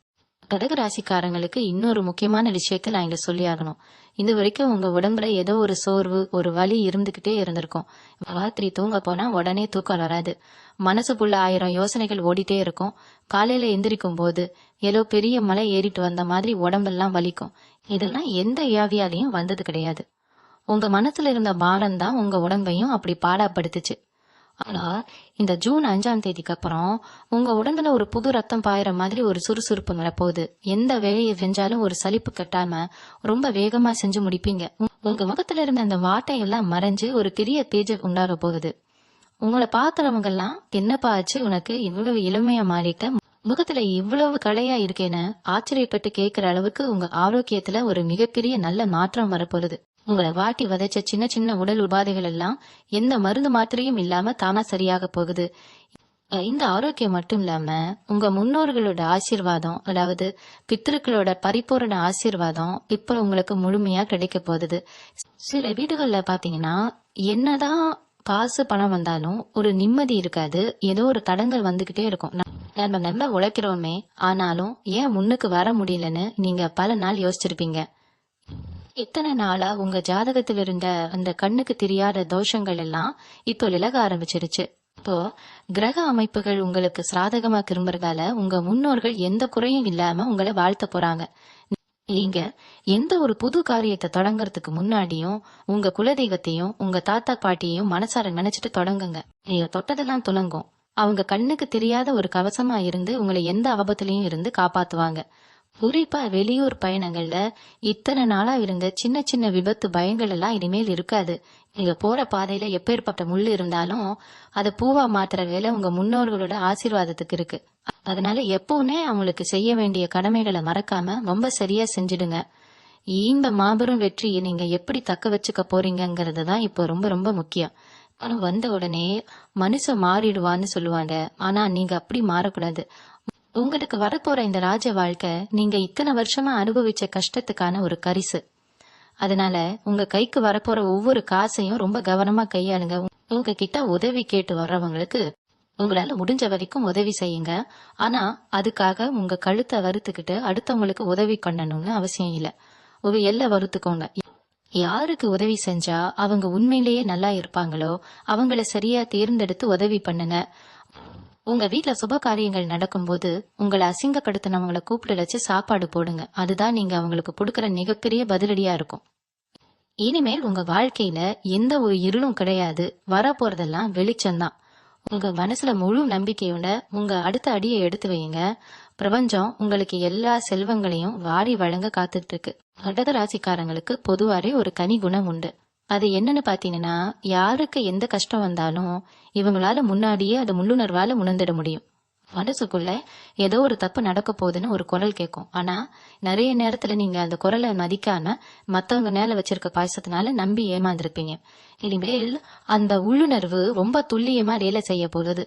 கடகராசிக்காரங்களுக்கு இன்னொரு முக்கியமான விஷயத்த நான் இங்க சொல்லி ஆகணும். இது வரைக்கும் உங்க உடம்புல ஏதோ ஒரு சோர்வு, ஒரு வலி இருந்துகிட்டே இருந்திருக்கும். ராத்திரி தூங்க போனா உடனே தூக்கம் வராது. மனசுக்குள்ள 1000 யோசனைகள் ஓடிட்டே இருக்கும். காலையில எந்திரிக்கும் போது ஏதோ பெரிய மலை ஏறிட்டு வந்த மாதிரி உடம்பெல்லாம் வலிக்கும். இதெல்லாம் எந்த வியாதியாலையும் வந்தது கிடையாது. உங்க மனசுல இருந்த பாரம் தான் உங்க உடம்பையும் அப்படி பாடாப்படுத்துச்சு. ஆனா இந்த ஜூன் 5ஆம் தேதிக்கு அப்புறம் உங்க உடம்புல ஒரு புது ரத்தம் பாயிற மாதிரி ஒரு சுறுசுறுப்பு வரப்போகுது. எந்த வேலையை செஞ்சாலும் ஒரு சலிப்பு கட்டாம ரொம்ப வேகமா செஞ்சு முடிப்பீங்க. உங்க முகத்துல இருந்த அந்த வாட்டை எல்லாம் மறைஞ்சு ஒரு பெரிய தேஜ உண்டாக போகுது. உங்களை பாக்குறவங்க எல்லாம் என்னப்பா ஆச்சு உனக்கு இவ்வளவு இளமையா மாறிட்ட, முகத்துல இவ்வளவு களையா இருக்கேன்னு ஆச்சரியப்பட்டு கேட்கிற அளவுக்கு உங்க ஆரோக்கியத்துல ஒரு மிகப்பெரிய நல்ல மாற்றம் வரப்போகுது. உங்களை வாட்டி வதைச்ச சின்ன சின்ன உடல் உபாதைகள் எல்லாம் எந்த மருந்து மாத்திரையும் இல்லாம தானா சரியாக போகுது. இந்த ஆரோக்கியம் மட்டும் இல்லாம உங்க முன்னோர்களோட ஆசீர்வாதம், அதாவது பித்திருக்களோட பரிபூரண ஆசீர்வாதம் இப்ப உங்களுக்கு முழுமையா கிடைக்க போகுது. சில வீடுகள்ல பாத்தீங்கன்னா என்னதான் காசு பணம் வந்தாலும் ஒரு நிம்மதி இருக்காது. ஏதோ ஒரு தடங்கள் வந்துகிட்டே இருக்கும். நம்ம நல்லா உழைக்கிறோமே, ஆனாலும் ஏன் முன்னுக்கு வர முடியலன்னு நீங்க பல நாள் யோசிச்சிருப்பீங்க. இத்தனை நாளா உங்க ஜாதகத்தில் இருந்த அந்த கண்ணுக்கு தெரியாத தோஷங்கள் எல்லாம் இப்போ விலக ஆரம்பிச்சிருச்சு. இப்போ கிரக அமைப்புகள் உங்களுக்கு சாதகமா திரும்புறதால உங்க முன்னோர்கள் எந்த குறையும் இல்லாம உங்களை வாழ்த்த போறாங்க. நீங்க எந்த ஒரு புது காரியத்தை தொடங்கறதுக்கு முன்னாடியும் உங்க குலதெய்வத்தையும் உங்க தாத்தா பாட்டியையும் மனசார நினைச்சிட்டு தொடங்குங்க. நீங்க தொட்டதெல்லாம் துலங்கும். அவங்க கண்ணுக்கு தெரியாத ஒரு கவசமா இருந்து உங்களை எந்த ஆபத்திலையும் இருந்து காப்பாத்துவாங்க. குறிப்பா வெளியூர் பயணங்கள்ல இத்தனை நாளா இருந்த சின்ன சின்ன விபத்து பயங்கள் எல்லாம் இனிமேல் இருக்காது. நீங்க போற பாதையில எப்பேற்பட்ட முள்ளு இருந்தாலும் அதை பூவா மாத்துற வேலை உங்க முன்னோர்களோட ஆசீர்வாதத்துக்கு இருக்கு. அதனால எப்பவுமே அவங்களுக்கு செய்ய வேண்டிய கடமைகளை மறக்காம ரொம்ப சரியா செஞ்சிடுங்க. இந்த மாபெரும் வெற்றியை நீங்க எப்படி தக்க வச்சுக்க போறீங்கிறது தான் இப்போ ரொம்ப ரொம்ப முக்கியம். ஆனா வந்த உடனே மனுஷன் மாறிடுவான்னு சொல்லுவாங்க. ஆனா நீங்க அப்படி மாறக்கூடாது. உங்களுக்கு வரப்போற இந்த ராஜ வாழ்க்கை நீங்க இத்தனை வருஷமா அனுபவிச்ச கஷ்டத்துக்கான ஒரு பரிசு. அதனால உங்க கைக்கு வரப்போற ஒவ்வொரு காசையும் ரொம்ப கவனமா கையாளுங்க. உங்க கிட்ட உதவி கேட்டு வர்றவங்களுக்கு உங்களால முடிஞ்ச வரைக்கும் உதவி செய்யுங்க. ஆனா அதுக்காக உங்க கழுத்தை வறுத்துக்கிட்டு அடுத்தவங்களுக்கு உதவி பண்ணணும்னு அவசியம் இல்ல. உங்க எல்லை வறுத்துக்கோங்க. யாருக்கு உதவி செஞ்சா அவங்க உண்மையிலேயே நல்லா இருப்பாங்களோ அவங்கள சரியா தேர்ந்தெடுத்து உதவி பண்ணுங்க. உங்க வீட்டுல சுப காரியங்கள் நடக்கும்போது உங்களை அசிங்கப்படுத்தினவங்களை கூப்பிட்டு வச்சு சாப்பாடு போடுங்க. அதுதான் நீங்க அவங்களுக்கு கொடுக்கற மிகப்பெரிய பதிலடியா இருக்கும். இனிமேல் உங்க வாழ்க்கையில எந்த ஒரு இருளும் கிடையாது. வரப்போறதெல்லாம் வெளிச்சம்தான். உங்க மனசுல முழு நம்பிக்கையோட உங்க அடுத்த அடியை எடுத்து வைங்க. பிரபஞ்சம் உங்களுக்கு எல்லா செல்வங்களையும் வாரி வழங்க காத்துட்டு இருக்கு. கடக ராசிக்காரங்களுக்கு பொதுவாவே ஒரு கனி குணம் உண்டு. அது என்னன்னு பாத்தீங்கன்னா, யாருக்கு எந்த கஷ்டம் வந்தாலும் இவங்களால முன்னாடியே அதை முள்ளுணர்வால உணர்ந்துட முடியும். மனசுக்குள்ள ஏதோ ஒரு தப்பு நடக்க போகுதுன்னு ஒரு குரல் கேட்கும். ஆனா நிறைய நேரத்துல நீங்க அந்த குரலை மதிக்காம மத்தவங்க மேல வச்சிருக்க பாசத்தினால நம்பி ஏமாந்துருப்பீங்க. இனிமேல் அந்த உள்ளுணர்வு ரொம்ப துல்லியமா வேலை செய்ய போகுது.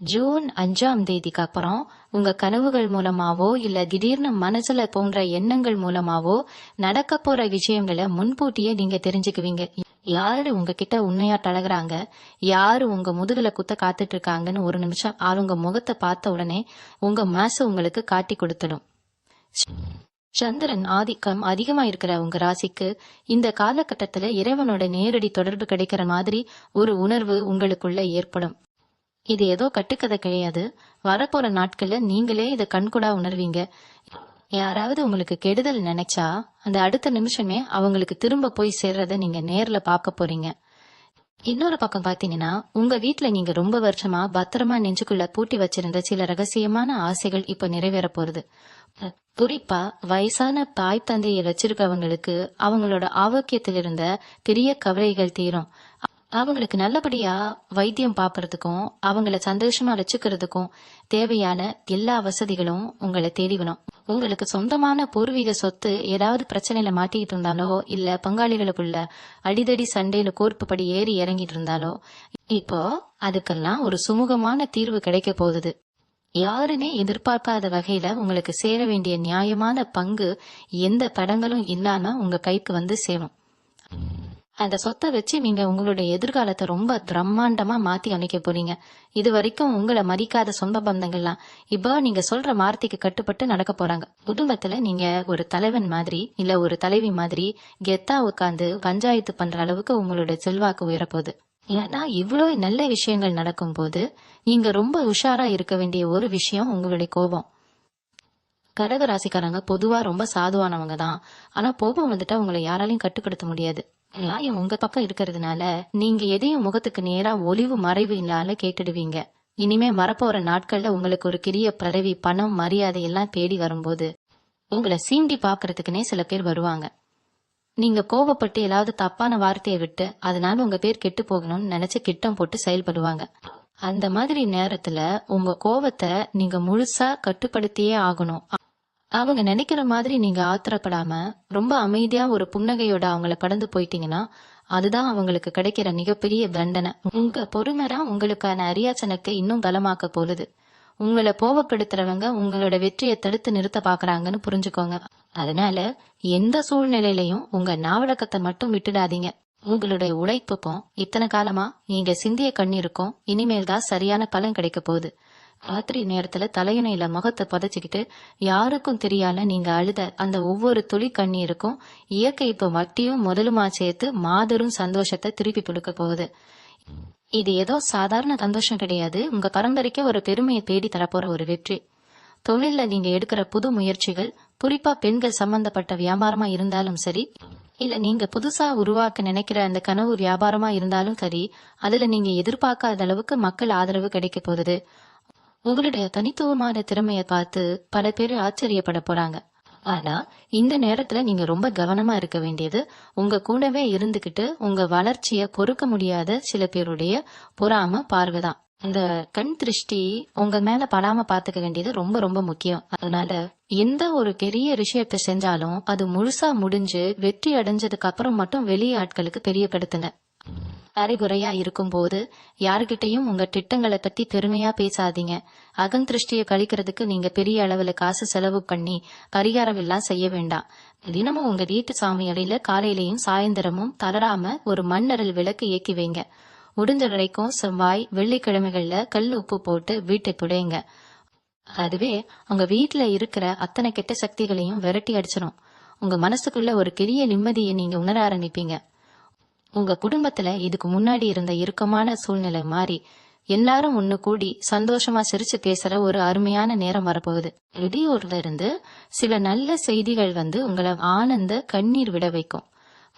ஜூன் 5ஆம் தேதிக்கு அப்புறம் உங்க கனவுகள் மூலமாவோ இல்ல திடீர்னு மனசுல தோன்ற எண்ணங்கள் மூலமாவோ நடக்க போற விஷயங்களை முன்கூட்டியே நீங்க தெரிஞ்சுக்குவீங்க. யாரு உங்ககிட்ட உண்மையா பழகுறாங்க, யாரு உங்க முதுகுல குத்த காத்துட்டு இருக்காங்கன்னு ஒரு நிமிஷம் அவங்க முகத்தை பார்த்த உடனே உங்க மனசு உங்களுக்கு காட்டி கொடுத்துடும். சந்திரன் ஆதிக்கம் அதிகமா இருக்கிற உங்க ராசிக்கு இந்த காலகட்டத்துல இறைவனோட நேரடி தொடர்பு கிடைக்கிற மாதிரி ஒரு உணர்வு உங்களுக்குள்ள ஏற்படும். இது ஏதோ கட்டுக்கதை கிடையாது. வரப்போற நாட்கள்ல நீங்களே இதை கண்கூடா உணர்வீங்க. யாராவது உங்களுக்கு கெடுதல் நினைச்சா அந்த அடுத்த நிமிஷமே அவங்களுக்கு திரும்ப போய் சேர்றத நீங்க நேர்ல பார்க்க போறீங்க. இன்னொரு பக்கம் பாத்தீங்கன்னா, உங்க வீட்டுல நீங்க ரொம்ப வருஷமா பத்திரமா நெஞ்சுக்குள்ள பூட்டி வச்சிருந்த சில ரகசியமான ஆசைகள் இப்ப நிறைவேற போறது. குறிப்பா வயசான தாய் தந்தையை வச்சிருக்கவங்களுக்கு அவங்களோட ஆரோக்கியத்தில் இருந்த பெரிய கவலைகள் தீரும். அவங்களுக்கு நல்லபடியா வைத்தியம் பாக்குறதுக்கும் அவங்கள சந்தோஷமா வச்சுக்கிறதுக்கும் தேவையான எல்லா வசதிகளும் உங்களை தேடிக்கணும். உங்களுக்கு சொந்தமான பூர்வீக சொத்து ஏதாவது பிரச்சனையில மாட்டிக்கிட்டு இருந்தாலோ இல்ல பங்காளிகளுக்குள்ள அடிதடி சண்டையில கோர்ப்புப்படி ஏறி இறங்கிட்டு இருந்தாலோ இப்போ அதுக்கெல்லாம் ஒரு சுமூகமான தீர்வு கிடைக்க போகுது. யாருமே எதிர்பார்க்காத வகையில உங்களுக்கு சேர வேண்டிய நியாயமான பங்கு எந்த படங்களும் இல்லாம உங்க கைக்கு வந்து சேரும். அந்த சொத்தை வச்சு நீங்க உங்களுடைய எதிர்காலத்தை ரொம்ப பிரம்மாண்டமா மாத்தி அமைக்க போறீங்க. இது வரைக்கும் உங்களை மதிக்காத சொந்த பந்தங்கள்லாம் இப்போ நீங்க சொல்ற வார்த்தைக்கு கட்டுப்பட்டு நடக்க போறாங்க. குடும்பத்துல நீங்க ஒரு தலைவன் மாதிரி இல்ல ஒரு தலைவி மாதிரி கெத்தா உட்காந்து பஞ்சாயத்து பண்ற அளவுக்கு உங்களுடைய செல்வாக்கு உயரப்போகுது. ஏன்னா இவ்வளவு நல்ல விஷயங்கள் நடக்கும் போது நீங்க ரொம்ப உஷாரா இருக்க வேண்டிய ஒரு விஷயம் உங்களுடைய கோபம். கடக ராசிக்காரங்க பொதுவா ரொம்ப சாதுவானவங்க தான். ஆனா கோபம் வந்துட்டா உங்களை யாராலையும் கட்டுப்படுத்த முடியாது. நியாயம் உங்க பக்கம் இருக்கிறதுனால நீங்க எதையும் முகத்துக்கு நேரா ஒளிவு மறைவு இல்லாம கேட்டுடுவீங்க. இனிமே வரப்போற நாட்கள்ல உங்களுக்கு ஒரு கிரிய பதவி பணம் மரியாதை எல்லாம் தேடி வரும்போது உங்களை சீண்டி பாக்குறதுக்குன்னே சில பேர் வருவாங்க. நீங்க கோபப்பட்டு ஏதாவது தப்பான வார்த்தையை விட்டு அதனால உங்க பேர் கெட்டு போகணும்னு நினைச்சு கிட்டம் போட்டு செயல்படுவாங்க. அந்த மாதிரி நேரத்துல உங்க கோவத்தை நீங்க முழுசா கட்டுப்படுத்தியே ஆகணும். அவங்க நினைக்கிற மாதிரி நீங்க ஆத்திரப்படாம ரொம்ப அமைதியா ஒரு புன்னகையோட அவங்கள கடந்து போயிட்டீங்கன்னா அதுதான் அவங்களுக்கு கிடைக்கிற மிகப்பெரிய தண்டனை. உங்க பொறுமை தான் உங்களுக்கான அரியாசனுக்கு இன்னும் பலமாக்க போகுது. உங்களை கோவப்படுத்துறவங்க உங்களோட வெற்றியை தடுத்து நிறுத்த பாக்குறாங்கன்னு புரிஞ்சுக்கோங்க. அதனால எந்த சூழ்நிலையிலையும் உங்க நாவடக்கத்தை மட்டும் விட்டுடாதீங்க. உங்களுடைய உழைப்புக்கும் இத்தனை காலமா நீங்க சிந்திய கண்ணீருக்கும் இனிமேல் தான் சரியான பலன் கிடைக்க போகுது. ராத்திரி நேரத்துல தலையணையில முகத்தை புதைச்சுக்கிட்டு யாருக்கும் தெரியாம நீங்க அழுத அந்த ஒவ்வொரு துளி கண்ணீருக்கும் இயற்கை இப்போ வட்டியும் முதலுமா சேர்த்து மாபெரும் சந்தோஷத்தை திருப்பி கொடுக்க போகுது. இது ஏதோ சாதாரண சந்தோஷம் கிடையாது. உங்க பரம்பரைக்கு ஒரு பெருமையை தேடி தரப்போற ஒரு வெற்றி. தொழில்ல நீங்க எடுக்கிற புது முயற்சிகள், குறிப்பா பெண்கள் சம்பந்தப்பட்ட வியாபாரமா இருந்தாலும் சரி, இல்ல நீங்க புதுசா உருவாக்க நினைக்கிற அந்த கனவு வியாபாரமா இருந்தாலும் சரி, அதுல நீங்க எதிர்பார்க்காத அளவுக்கு மக்கள் ஆதரவு கிடைக்க போகுது. உங்களுடைய தனித்துவமான திறமைய பார்த்து பல பேர் ஆச்சரியப்பட போறாங்க. ஆனா இந்த நேரத்துல நீங்க ரொம்ப கவனமா இருக்க வேண்டியது உங்க கூடவே இருந்துகிட்டு உங்க வளர்ச்சிய பொறுக்க முடியாத சில பேருடைய பொறாம பார்வைதான். இந்த கண் திருஷ்டி உங்க மேல படாம பாத்துக்க வேண்டியது ரொம்ப ரொம்ப முக்கியம். அதனால எந்த ஒரு பெரிய விஷயத்தை செஞ்சாலும் அது முழுசா முடிஞ்சு வெற்றி அடைஞ்சதுக்கு அப்புறம் மட்டும் வெளியே ஆட்களுக்கு தெரியப்படுத்துங்க. அரைகுறையா இருக்கும் போது யாருகிட்டையும் உங்க திட்டங்களை பத்தி பெருமையா பேசாதீங்க. அகந்திருஷ்டிய கழிக்கிறதுக்கு நீங்க பெரிய அளவுல காசு செலவு பண்ணி பரிகாரம் எல்லாம் செய்ய வேண்டாம். தினமும் உங்க வீட்டு சாமி அறையில காலையிலயும் சாயந்தரமும் தளராம ஒரு மண்ணறல் விளக்கு ஏக்கி வைங்க. முடிஞ்ச வரைக்கும் செவ்வாய் வெள்ளிக்கிழமைகள்ல கல் உப்பு போட்டு வீட்டை புடையுங்க. அதுவே உங்க வீட்டுல இருக்கிற அத்தனை கெட்ட சக்திகளையும் விரட்டி அடிச்சிடும். உங்க மனசுக்குள்ள ஒரு பெரிய நிம்மதியை நீங்க உணர ஆரம்பிப்பீங்க. உங்க குடும்பத்துல இதுக்கு முன்னாடி இருந்த இறுக்கமான சூழ்நிலை மாறி எல்லாரும் ஒண்ணு கூடி சந்தோஷமா சிரிச்சு பேசுற ஒரு அருமையான நேரம் வரப்போகுது. வெளியூர்ல இருந்து சில நல்ல செய்திகள் வந்து உங்களை ஆனந்த கண்ணீர் விட வைக்கும்.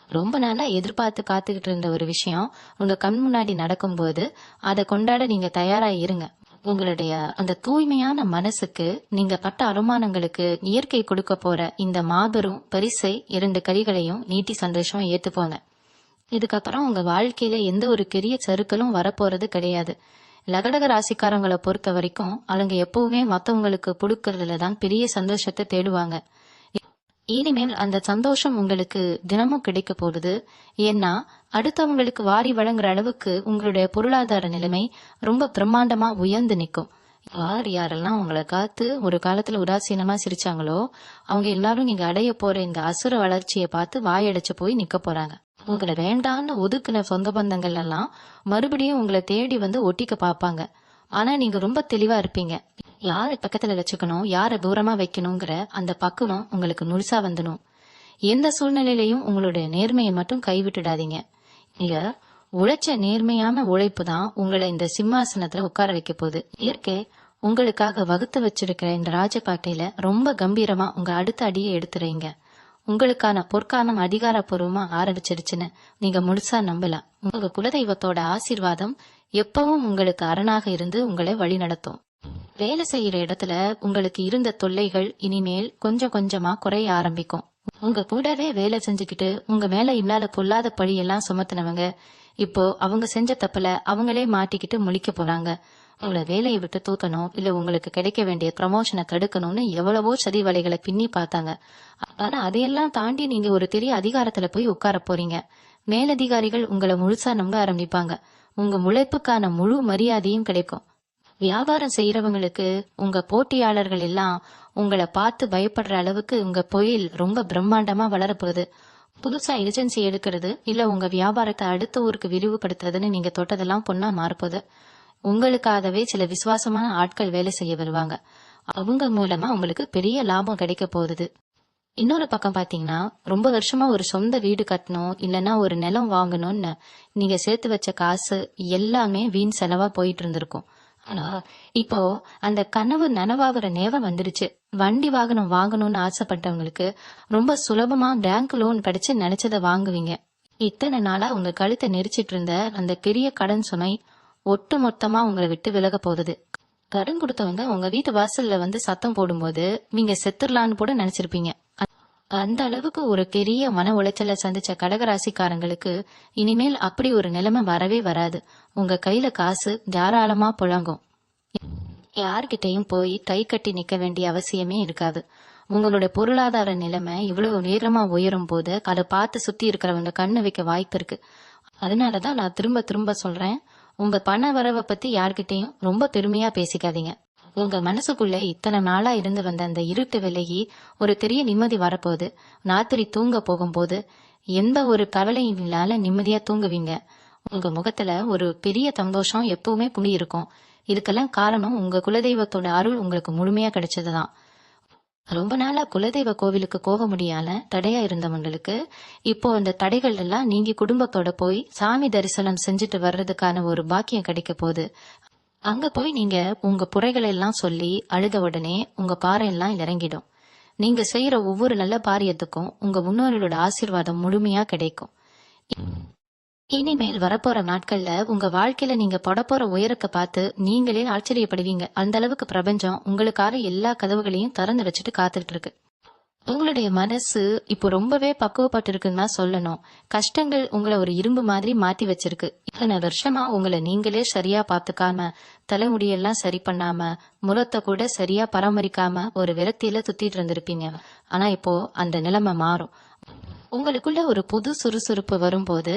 ரொம்ப நாளா எதிர்பார்த்து காத்துக்கிட்டு இருந்த ஒரு விஷயம் உங்க கண் முன்னாடி நடக்கும்போது அதை கொண்டாட நீங்க தயாரா இருங்க. உங்களுடைய அந்த தூய்மையான மனசுக்கு நீங்க பட்ட அவமானங்களுக்கு இயற்கை கொடுக்க போற இந்த மாபெரும் பரிசை 2 கைகளையும் நீட்டி சந்தோஷமா ஏத்துப்போங்க. இதுக்கப்புறம் உங்க வாழ்க்கையில எந்த ஒரு பெரிய சறுக்கலும் வரப்போறது கிடையாது. லகடக ராசிக்காரங்களை பொறுத்த வரைக்கும் அவங்க எப்பவுமே மத்தவங்களுக்கு கொடுக்கறதுலதான் பெரிய சந்தோஷத்தை தேடுவாங்க. இனிமேல் அந்த சந்தோஷம் உங்களுக்கு தினமும் கிடைக்க போகுது. ஏன்னா அடுத்தவங்களுக்கு வாரி வழங்குற அளவுக்கு உங்களுடைய பொருளாதார நிலைமை ரொம்ப பிரம்மாண்டமா உயர்ந்து நிற்கும். யாரெல்லாம் உங்களை காத்து ஒரு காலத்துல உதாசீனமா சிரிச்சாங்களோ அவங்க எல்லாரும் நீங்க அடைய போற இந்த அசுர வளர்ச்சியை பார்த்து வாயடைச்சு போய் நிக்க போறாங்க. உங்களை வேண்டான்னு ஒதுக்குன சொந்த பந்தங்கள் எல்லாம் மறுபடியும் உங்களை தேடி வந்து ஒட்டிக்க பாப்பாங்க. ஆனா நீங்க ரொம்ப தெளிவா இருப்பீங்க. யாரை பக்கத்துல வச்சுக்கணும், யாரை தூரமா வைக்கணுங்கிற அந்த பக்குவம் உங்களுக்கு முழுசா வந்துடும். எந்த சூழ்நிலையிலையும் உங்களுடைய நேர்மையை மட்டும் கைவிட்டுடாதீங்க. நீங்க உழைச்ச நேர்மையான உழைப்பு தான் உங்களை இந்த சிம்மாசனத்துல உட்கார வைக்க போகுது. இயற்கை உங்களுக்காக வகுத்து வச்சிருக்கிற இந்த ராஜபாட்டையில ரொம்ப கம்பீரமா உங்க அடுத்த அடியை எடுத்துறீங்க. உங்களுக்கான பொற்காலம் அதிகாரப்பூர்வமா ஆரம்பிச்சிருச்சுன்னு நீங்க முழுசா நம்பலாம். உங்க குலதெய்வத்தோட ஆசீர்வாதம் எப்பவும் உங்களுக்கு அரணாக இருந்து உங்களை வழி நடத்தும். வேலை செய்யற இடத்துல உங்களுக்கு இருந்த தொல்லைகள் இனிமேல் கொஞ்சம் கொஞ்சமா குறைய ஆரம்பிக்கும். உங்க கூடவே வேலை செஞ்சுக்கிட்டு உங்க மேல இல்லாத பொல்லாத பழியெல்லாம் சுமத்தினவங்க இப்போ அவங்க செஞ்ச தப்புல அவங்களே மாட்டிக்கிட்டு முழிக்க போறாங்க. உங்களை வேலையை விட்டு தூக்கணும், இல்ல உங்களுக்கு கிடைக்க வேண்டிய ப்ரமோஷனை தடுக்கணும்னு எவ்வளவோ சதி வலைகளை பின்னி பார்த்தாங்க. ஆனா அதையெல்லாம் தாண்டி நீங்க ஒரு பெரிய அதிகாரத்துல போய் உட்கார போறீங்க. மேலதிகாரிகள் உங்களை முழுசா நம்ப ஆரம்பிப்பாங்க. உங்க உழைப்புக்கான முழு மரியாதையும் கிடைக்கும். வியாபாரம் செய்யறவங்களுக்கு உங்க போட்டியாளர்கள் எல்லாம் உங்களை பார்த்து பயப்படுற அளவுக்கு உங்க தொழில் ரொம்ப பிரம்மாண்டமா வளரப்போகுது. புதுசா ஏஜென்சி எடுக்கிறது, இல்ல உங்க வியாபாரத்தை அடுத்த ஊருக்கு விரிவுபடுத்துறதுன்னு நீங்க தொட்டதெல்லாம் பொண்ணா மாறப்போகுது. உங்களுக்காகவே சில விசுவாசமான ஆட்கள் வேலை செய்ய வருவாங்க. அவங்க மூலமா உங்களுக்கு பெரிய லாபம் கிடைக்க போகுது. இன்னொரு பக்கம் பாத்தீங்கன்னா ரொம்ப வருஷமா ஒரு சொந்த வீடு கட்டணும், இல்லைன்னா ஒரு நிலம் வாங்கணும்னு நீங்க சேர்த்து வச்ச காசு எல்லாமே வீண் செலவா போயிட்டு இருந்திருக்கும். ஆனா இப்போ அந்த கனவு நனவாகிற நேரம் வந்துருச்சு. வண்டி வாகனம் வாங்கணும்னு ஆசைப்பட்டவங்களுக்கு ரொம்ப சுலபமா பேங்க் லோன் படிச்சு நினைச்சதை வாங்குவீங்க. இத்தனை நாளா உங்க கழுத்தை நெரிச்சிட்டு இருந்த அந்த பெரிய கடன் சுமை ஒட்டு மொத்தமா உங்களை விட்டு விலக போகுது. கடன் கொடுத்தவங்க உங்க வீட்டு வாசல்ல வந்து சத்தம் போடும்போது நீங்க செத்துடலான்னு கூட நினைச்சிருப்பீங்க. அந்த அளவுக்கு ஒரு பெரிய மன உளைச்சலை சந்திச்ச கடகராசிக்காரங்களுக்கு இனிமேல் அப்படி ஒரு நிலைமை வரவே வராது. உங்க கையில காசு தாராளமா புழங்கும். யார்கிட்டயும் போய் கை கட்டி நிக்க வேண்டிய அவசியமே இருக்காது. உங்களுடைய பொருளாதார நிலைமை இவ்வளவு நேரமா உயரும் போது அதை பார்த்து சுத்தி இருக்கிறவங்க கண்ணு வைக்க வாய்ப்பு இருக்கு. அதனாலதான் நான் திரும்ப திரும்ப சொல்றேன், உங்க பண வரவை பத்தி யார்கிட்டயும் ரொம்ப பெருமையா பேசிக்காதீங்க. உங்க மனசுக்குள்ள இத்தனை நாளா இருந்து வந்த அந்த இருட்டு விலகி ஒரு பெரிய நிம்மதி வரப்போகுது. ராத்திரி தூங்க போகும்போது எந்த ஒரு கவலையும் இல்லாத நிம்மதியா தூங்குவீங்க. உங்க முகத்துல ஒரு பெரிய சந்தோஷம் எப்பவுமே குடியிருக்கும். இதுக்கெல்லாம் காரணம் உங்க குலதெய்வத்தோட அருள் உங்களுக்கு முழுமையா கிடைச்சதுதான். ரொம்ப நாளா குலதெய்வ கோவிலுக்கு போக முடியால தடையா இருந்தவங்களுக்கு இப்போ அந்த தடைகள் எல்லாம் நீங்கி குடும்பத்தோட போய் சாமி தரிசனம் செஞ்சுட்டு வர்றதுக்கான ஒரு பாக்கியம் கிடைக்க போகுது. அங்க போய் நீங்க உங்க குறைகளை எல்லாம் சொல்லி அழுத உடனே உங்க பாறை எல்லாம் இறங்கிடும். நீங்க செய்யற ஒவ்வொரு நல்ல காரியத்துக்கும் உங்க முன்னோர்களோட ஆசீர்வாதம் முழுமையா கிடைக்கும். இனிமேல் வரப்போற நாட்கள்ல உங்க வாழ்க்கையில நீங்க படப்போற உயரத்தை பார்த்து நீங்களே ஆச்சரியப்படுவீங்க. அந்த அளவுக்கு பிரபஞ்சம் உங்களுக்காக எல்லா கதவுகளையும் திறந்து வச்சுட்டு காத்துட்டு இருக்கு. உங்களுடைய மனசு இப்போ ரொம்பவே பக்குவப்பட்டு இருக்குன்னு தான் சொல்லணும். கஷ்டங்கள் உங்களை ஒரு இரும்பு மாதிரி மாத்தி வச்சிருக்கு. இத்தனை வருஷமா உங்களை நீங்களே சரியா பாத்துக்காம, தலைமுடியெல்லாம் சரி பண்ணாம, முகத்தை கூட சரியா பராமரிக்காம ஒரு விரக்தியில சுத்திட்டு இருந்திருப்பீங்க. ஆனா இப்போ அந்த நிலைமை மாறும். உங்களுக்குள்ள ஒரு புது சுறுசுறுப்பு வரும்போது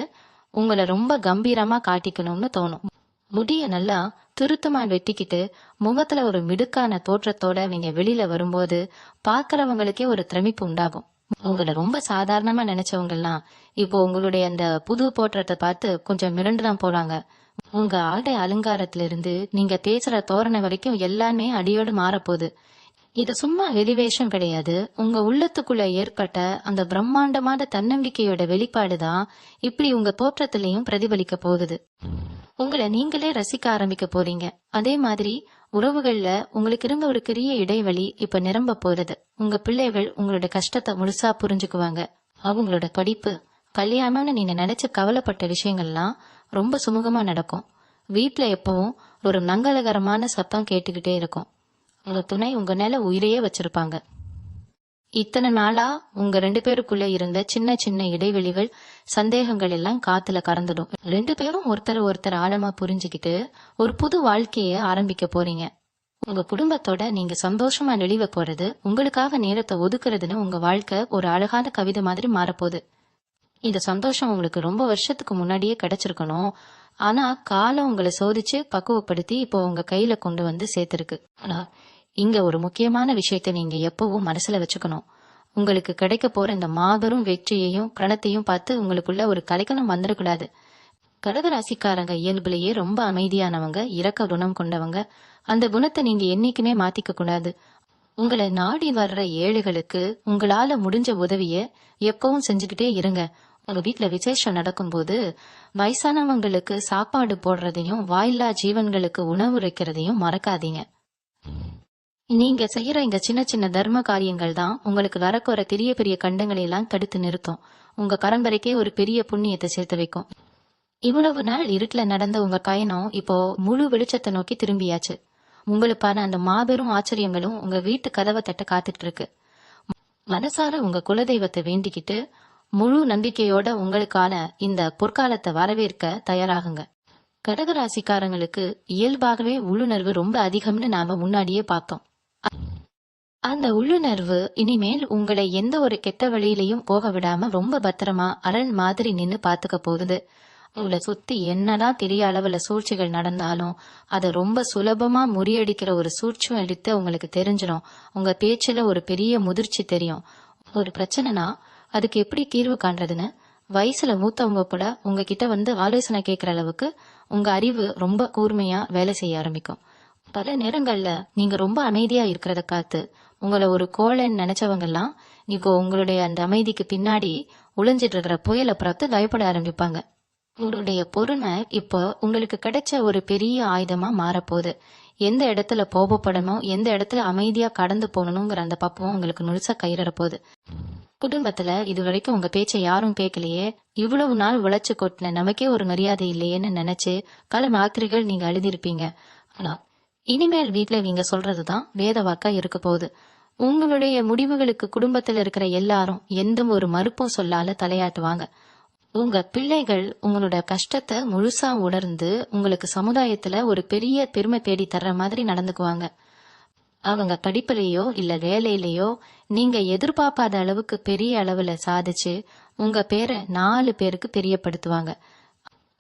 உங்களை ரொம்ப கம்பீரமா காட்டிக்கணும்னு தோணும். முடிய நல்லா திருத்தமா வெட்டிக்கிட்டு முகத்துல ஒரு மிடுக்கான தோற்றத்தோட நீங்க வெளியில வரும்போது பாக்குறவங்களுக்கே ஒரு பிரமிப்பு உண்டாகும். உங்களை ரொம்ப சாதாரணமா நினைச்சவங்க எல்லாம் இப்போ உங்களுடைய அந்த புது தோற்றத்தை பார்த்து கொஞ்சம் மிரண்டுதான் போறாங்க. உங்க ஆடை அலங்காரத்துல இருந்து நீங்க பேசுற தோரணை வரைக்கும் எல்லாமே அடியோடு மாறப்போகுது. இது சும்மா வெளிவேஷம் கிடையாது. உங்க உள்ளத்துக்குள்ள ஏற்பட்ட அந்த பிரம்மாண்டமான தன்னம்பிக்கையோட வெளிப்பாடுதான் இப்படி உங்க தோற்றத்திலையும் பிரதிபலிக்க போகுது. உங்களை நீங்களே ரசிக்க ஆரம்பிக்க போறீங்க. அதே மாதிரி உறவுகள்ல உங்களுக்கு இருந்த ஒரு பெரிய இடைவெளி இப்ப நிரம்ப போறது. உங்க பிள்ளைகள் உங்களோட கஷ்டத்தை முழுசா புரிஞ்சுக்குவாங்க. அவங்களோட படிப்பு, கல்யாணம்னு நீங்க நினைச்சு கவலைப்பட்ட விஷயங்கள்லாம் ரொம்ப சுமூகமா நடக்கும். வீட்டுல எப்பவும் ஒரு மங்களகரமான சத்தம் கேட்டுக்கிட்டே இருக்கும். உங்க துணை உங்க மேல உயிரையே வச்சிருப்பாங்க. இத்தனை நாளா உங்க 2 பேருக்குள்ள இருந்த சின்ன சின்ன இடைவெளிகள், சந்தேகங்கள் எல்லாம் காத்துல கறந்துடும். 2 பேரும் ஒருத்தர் ஆழமா புரிஞ்சுக்கிட்டு ஒரு புது வாழ்க்கைய ஆரம்பிக்க போறீங்க. உங்க குடும்பத்தோட நீங்க சந்தோஷமா நெளிவ போறது, உங்களுக்காக நேரத்தை ஒதுக்குறதுன்னு உங்க வாழ்க்கை ஒரு அழகான கவிதை மாதிரி மாறப்போகுது. இந்த சந்தோஷம் உங்களுக்கு ரொம்ப வருஷத்துக்கு முன்னாடியே கிடைச்சிருக்கணும். ஆனா காலம் உங்களை சோதிச்சு பக்குவப்படுத்தி இப்போ உங்க கையில கொண்டு வந்து சேர்த்திருக்கு. ஆனா இங்க ஒரு முக்கியமான விஷயத்த நீங்க எப்பவும் மனசுல வச்சுக்கணும். உங்களுக்கு கிடைக்க போற இந்த மாபெரும் வெற்றியையும் கணத்தையும் பார்த்து உங்களுக்குள்ள ஒரு கலக்கணம் வந்துடக்கூடாது. கடகராசிக்காரங்க இயல்புலயே ரொம்ப அமைதியானவங்க, இரக்க குணம் கொண்டவங்க. அந்த குணத்தை நீங்க என்னைக்குமே மாத்திக்க கூடாது. உங்களை நாடி வர்ற ஏழைகளுக்கு உங்களால முடிஞ்ச உதவிய எப்பவும் செஞ்சுக்கிட்டே இருங்க. உங்க வீட்டுல விசேஷம் நடக்கும்போது வயசானவங்களுக்கு சாப்பாடு போடுறதையும் வாயில்லா ஜீவன்களுக்கு உணவு வைக்கிறதையும் மறக்காதீங்க. நீங்க செய்யற இந்த சின்ன சின்ன தர்ம காரியங்கள் தான் உங்களுக்கு வரக்கோற பெரிய பெரிய கண்டங்களை எல்லாம் தடுத்து நிறுத்தும். உங்க பரம்பரைக்கே ஒரு பெரிய புண்ணியத்தை சேர்த்து வைக்கும். இவ்வளவு நாள் இருட்டுல நடந்த உங்க பயணம் இப்போ முழு வெளிச்சத்தை நோக்கி திரும்பியாச்சு. உங்களுக்கான அந்த மாபெரும் ஆச்சரியங்களும் உங்க வீட்டு கதவை தட்ட காத்துட்டு இருக்கு. மனசார உங்க குலதெய்வத்தை வேண்டிக்கிட்டு முழு நம்பிக்கையோட உங்களுக்கான இந்த பொற்காலத்தை வரவேற்க தயாராகுங்க. கடகராசிக்காரங்களுக்கு இயல்பாகவே உள்ளுணர்வு ரொம்ப அதிகம்னு நாம முன்னாடியே பார்த்தோம். அந்த உள்ளுணர்வு இனிமேல் உங்களை எந்த ஒரு கெட்ட வழியிலையும் போக விடாம ரொம்ப பத்திரமா அரண் மாதிரி நின்னு பாத்துக்க போகுது. உங்களை சுத்தி என்னதான் பெரிய அளவுல சூழ்ச்சிகள் நடந்தாலும் அதை ரொம்ப சுலபமா முறியடிக்கிற ஒரு சூழ்ச்சி அடித்து உங்களுக்கு தெரிஞ்சிடும். உங்க பேச்சுல ஒரு பெரிய முதிர்ச்சி தெரியும். ஒரு பிரச்சனைனா அதுக்கு எப்படி தீர்வு காண்றதுன்னு வயசுல மூத்தவங்க கூட உங்ககிட்ட வந்து ஆலோசனை கேட்கிற அளவுக்கு உங்க அறிவு ரொம்ப கூர்மையா வேலை செய்ய ஆரம்பிக்கும். பல நேரங்கள்ல நீங்க ரொம்ப அமைதியா இருக்கிறத காத்து உங்களை ஒரு கோழன்னு நினைச்சவங்க எல்லாம் இப்போ உங்களுடைய அந்த அமைதிக்கு பின்னாடி உழைஞ்சிட்டு இருக்கிற புயலை பார்த்து பயப்பட ஆரம்பிப்பாங்க. உங்களுடைய பொறுமை இப்போ உங்களுக்கு கிடைச்ச ஒரு பெரிய ஆயுதமா மாறப்போகுது. எந்த இடத்துல கோபப்படணும், எந்த இடத்துல அமைதியா கடந்து போகணுங்கிற அந்த பக்குவம் உங்களுக்கு முழுசா கயிறற போகுது. குடும்பத்துல இது வரைக்கும் உங்க பேச்சை யாரும் கேட்கலையே, இவ்வளவு நாள் உழைச்சு கொட்டின நமக்கே ஒரு மரியாதை இல்லையேன்னு நினைச்சு பல ராத்திரிகள் நீங்க அழுதிருப்பீங்க. ஆனா இனிமேல் வீட்டுல நீங்க சொல்றதுதான் வேத வாக்கா இருக்க போகுது. உங்களுடைய முடிவுகளுக்கு குடும்பத்துல இருக்கிற எல்லாரும் எந்த ஒரு மறுப்பும் சொல்லால தலையாட்டுவாங்க. உங்க பிள்ளைகள் உங்களோட கஷ்டத்தை முழுசா உணர்ந்து உங்களுக்கு சமுதாயத்துல ஒரு பெரிய பெருமை தேடி தர்ற மாதிரி நடந்துக்குவாங்க. அவங்க படிப்புலயோ இல்ல வேலையிலயோ நீங்க எதிர்பார்க்காத அளவுக்கு பெரிய அளவுல சாதிச்சு உங்க பேரை 4 பேருக்கு தெரியப்படுத்துவாங்க.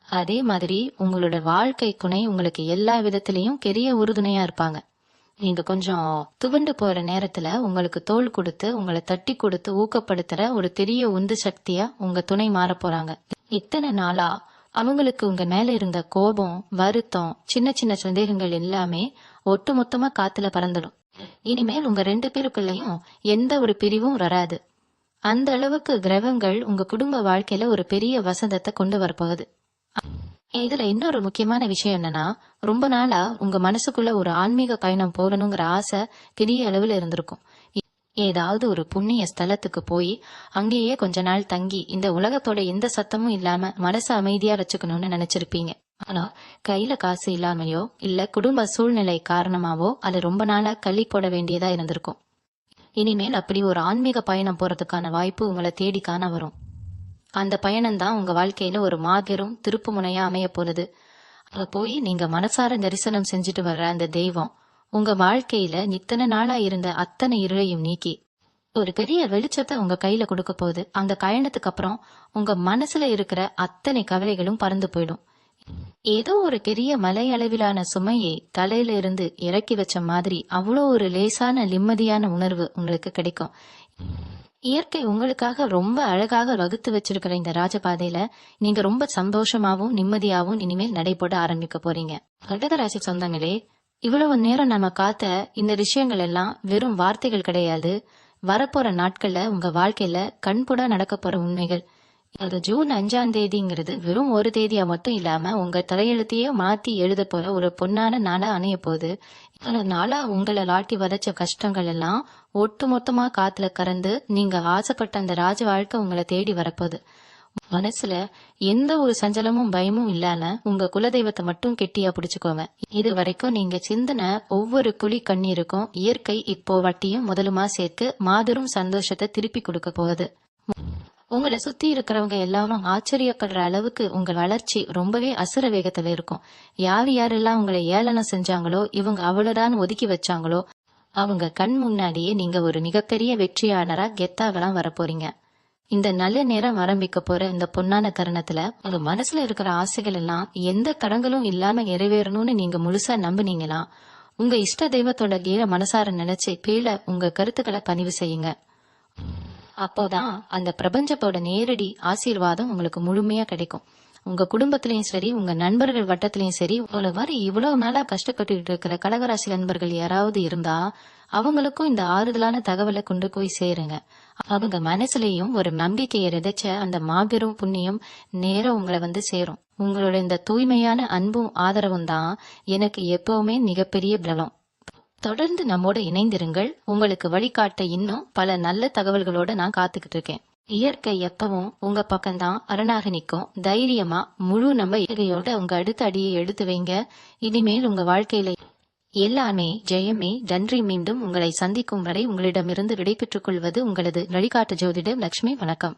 அதே மாதிரி உங்களோட வாழ்க்கை துணை உங்களுக்கு எல்லா விதத்திலயும் பெரிய உறுதுணையா இருப்பாங்க. நீங்க கொஞ்சம் துவண்டு போற நேரத்துல உங்களுக்கு தோள் கொடுத்து உங்களை தட்டி கொடுத்து ஊக்கப்படுத்துற ஒரு பெரிய உந்து சக்தியா உங்க துணை மாற போறாங்க. இத்தனை நாளா அவங்களுக்கு உங்க மேல இருந்த கோபம், வருத்தம், சின்ன சின்ன சந்தேகங்கள் எல்லாமே ஒட்டுமொத்தமா காத்துல பறந்துடும். இனிமேல் உங்க 2 பேருக்குள்ளயும் எந்த ஒரு பிரிவும் வராது. அந்த அளவுக்கு கிரகங்கள் உங்க குடும்ப வாழ்க்கையில ஒரு பெரிய வசந்தத்தை கொண்டு வரப்போகுது. இதுல இன்னொரு முக்கியமான விஷயம் என்னன்னா, ரொம்ப நாளா உங்க மனசுக்குள்ள ஒரு ஆன்மீக பயணம் போகணுங்கிற ஆசை பெரிய அளவுல இருந்திருக்கும். ஏதாவது ஒரு புண்ணிய ஸ்தலத்துக்கு போய் அங்கேயே கொஞ்ச நாள் தங்கி இந்த உலகத்தோட எந்த சத்தமும் இல்லாம மனசை அமைதியா வச்சுக்கணும்னு நினைச்சிருப்பீங்க. ஆனா கையில காசு இல்லாமையோ இல்ல குடும்ப சூழ்நிலை காரணமாவோ அது ரொம்ப நாளா கள்ளி போட வேண்டியதா இருந்திருக்கும். இனிமேல் அப்படி ஒரு ஆன்மீக பயணம் போறதுக்கான வாய்ப்பு உங்களை தேடி காண வரும். அந்த பயணம் தான் உங்க வாழ்க்கையில ஒரு மாபெரும் திருப்பு முனையா அமைய போறது. அங்க போய் நீங்க மனசார தரிசனம் செஞ்சுட்டு வர்ற அந்த தெய்வம் உங்க வாழ்க்கையில இத்தனை நாளா இருந்த அத்தனை இருளையும் நீக்கி ஒரு பெரிய வெளிச்சத்தை உங்க கையில கொடுக்க போகுது. அந்த பயணத்துக்கு அப்புறம் உங்க மனசுல இருக்கிற அத்தனை கவலைகளும் பறந்து போயிடும். ஏதோ ஒரு பெரிய மலை அளவிலான சுமையை தலையில இருந்து இறக்கி வச்ச மாதிரி அவ்வளோ ஒரு லேசான நிம்மதியான உணர்வு உங்களுக்கு கிடைக்கும். இயற்கை உங்களுக்காக ரொம்ப அழகாக வகுத்து வச்சிருக்கிற இந்த ராஜபாதையில நீங்க ரொம்ப சந்தோஷமாவும் நிம்மதியாவும் இனிமேல் நடைபோட ஆரம்பிக்க போறீங்க. கடகராசி சொந்தங்களே, இவ்வளவு நேரம் நம்ம காத்த இந்த விஷயங்கள் எல்லாம் வெறும் வார்த்தைகள் கிடையாது. வரப்போற நாட்கள்ல உங்க வாழ்க்கையில கண்புட நடக்க போற உண்மைகள். அது ஜூன் 5ஆம் தேதிங்கிறது வெறும் ஒரு தேதியா மட்டும் இல்லாம உங்க தலையெழுத்தையே மாத்தி எழுத போற ஒரு பொன்னான நாளா அமைய போகுது. நாளா உங்களை லாட்டி வதச்ச கஷ்டங்கள் எல்லாம் ஒட்டு மொத்தமா காத்துல கறந்து நீங்க ஆசைப்பட்ட அந்த ராஜ வாழ்க்கை உங்களை தேடி வரப்போகுது. மனசுல எந்த ஒரு சஞ்சலமும் பயமும் இல்லாம உங்க குலதெய்வத்தை மட்டும் கெட்டியா பிடிச்சுக்கோங்க. இது வரைக்கும் நீங்க சிந்தின ஒவ்வொரு துளி கண்ணீருக்கும் இயற்கை இப்போ வட்டியும் முதலுமா சேர்த்து மாபெரும் சந்தோஷத்தை திருப்பி கொடுக்க போகுது. உங்களை சுத்தி இருக்கிறவங்க எல்லாரும் ஆச்சரியப்படுற அளவுக்கு உங்க வளர்ச்சி ரொம்பவே அசுர வேகத்துல இருக்கும். யாரெல்லாம் உங்களை ஏளனம் செஞ்சாங்களோ, இவங்க அவ்வளவுதான் ஒதுக்கி வச்சாங்களோ, அவங்க கண் முன்னாடியே நீங்க ஒரு மிகப்பெரிய வெற்றியாளரா கெத்தாவெல்லாம் வரப்போறீங்க. இந்த நல்ல நேரம் ஆரம்பிக்க போற இந்த பொன்னான தருணத்துல உங்க மனசுல இருக்கிற ஆசைகள் எல்லாம் எந்த தடங்களும் இல்லாம நிறைவேறணும்னு நீங்க முழுசா நம்புனீங்களா, உங்க இஷ்ட தெய்வத்தோட கீழ மனசார நினைச்சு கீழே உங்க கருத்துக்களை பதிவு செய்யுங்க. அப்போதான் அந்த பிரபஞ்சத்தோட நேரடி ஆசீர்வாதம் உங்களுக்கு முழுமையா கிடைக்கும். உங்க குடும்பத்திலயும் சரி, உங்க நண்பர்கள் வட்டத்திலயும் சரி, இவ்வளவு நாளா கஷ்டப்பட்டு இருக்கிற கடகராசி நண்பர்கள் யாராவது இருந்தா அவங்களுக்கும் இந்த ஆறுதலான தகவலை கொண்டு போய் சேருங்க. அவங்க மனசுலயும் ஒரு நம்பிக்கையை விதைச்ச அந்த மாபெரும் புண்ணியம் நேரம் உங்களை வந்து சேரும். உங்களோட இந்த தூய்மையான அன்பும் ஆதரவும் தான் எனக்கு எப்பவுமே மிகப்பெரிய பலம். தொடர்ந்து நம்மோட இணைந்திருங்கள். உங்களுக்கு வழிகாட்ட இன்னும் பல நல்ல தகவல்களோட நான் காத்துக்கிட்டு இருக்கேன். இயற்கை எப்பவும் உங்க பக்கம்தான் அரணாக நிற்கும். தைரியமா முழு நம்பிக்கையோட உங்க அடுத்த அடியை எடுத்து வைங்க. இனிமேல் உங்க வாழ்க்கையில எல்லாமே ஜெயமே. நன்றி. மீண்டும் உங்களை சந்திக்கும் வரை உங்களிடமிருந்து விடைபெற்றுக் கொள்வது உங்களது வழிகாட்டு ஜோதிடர் லட்சுமி. வணக்கம்.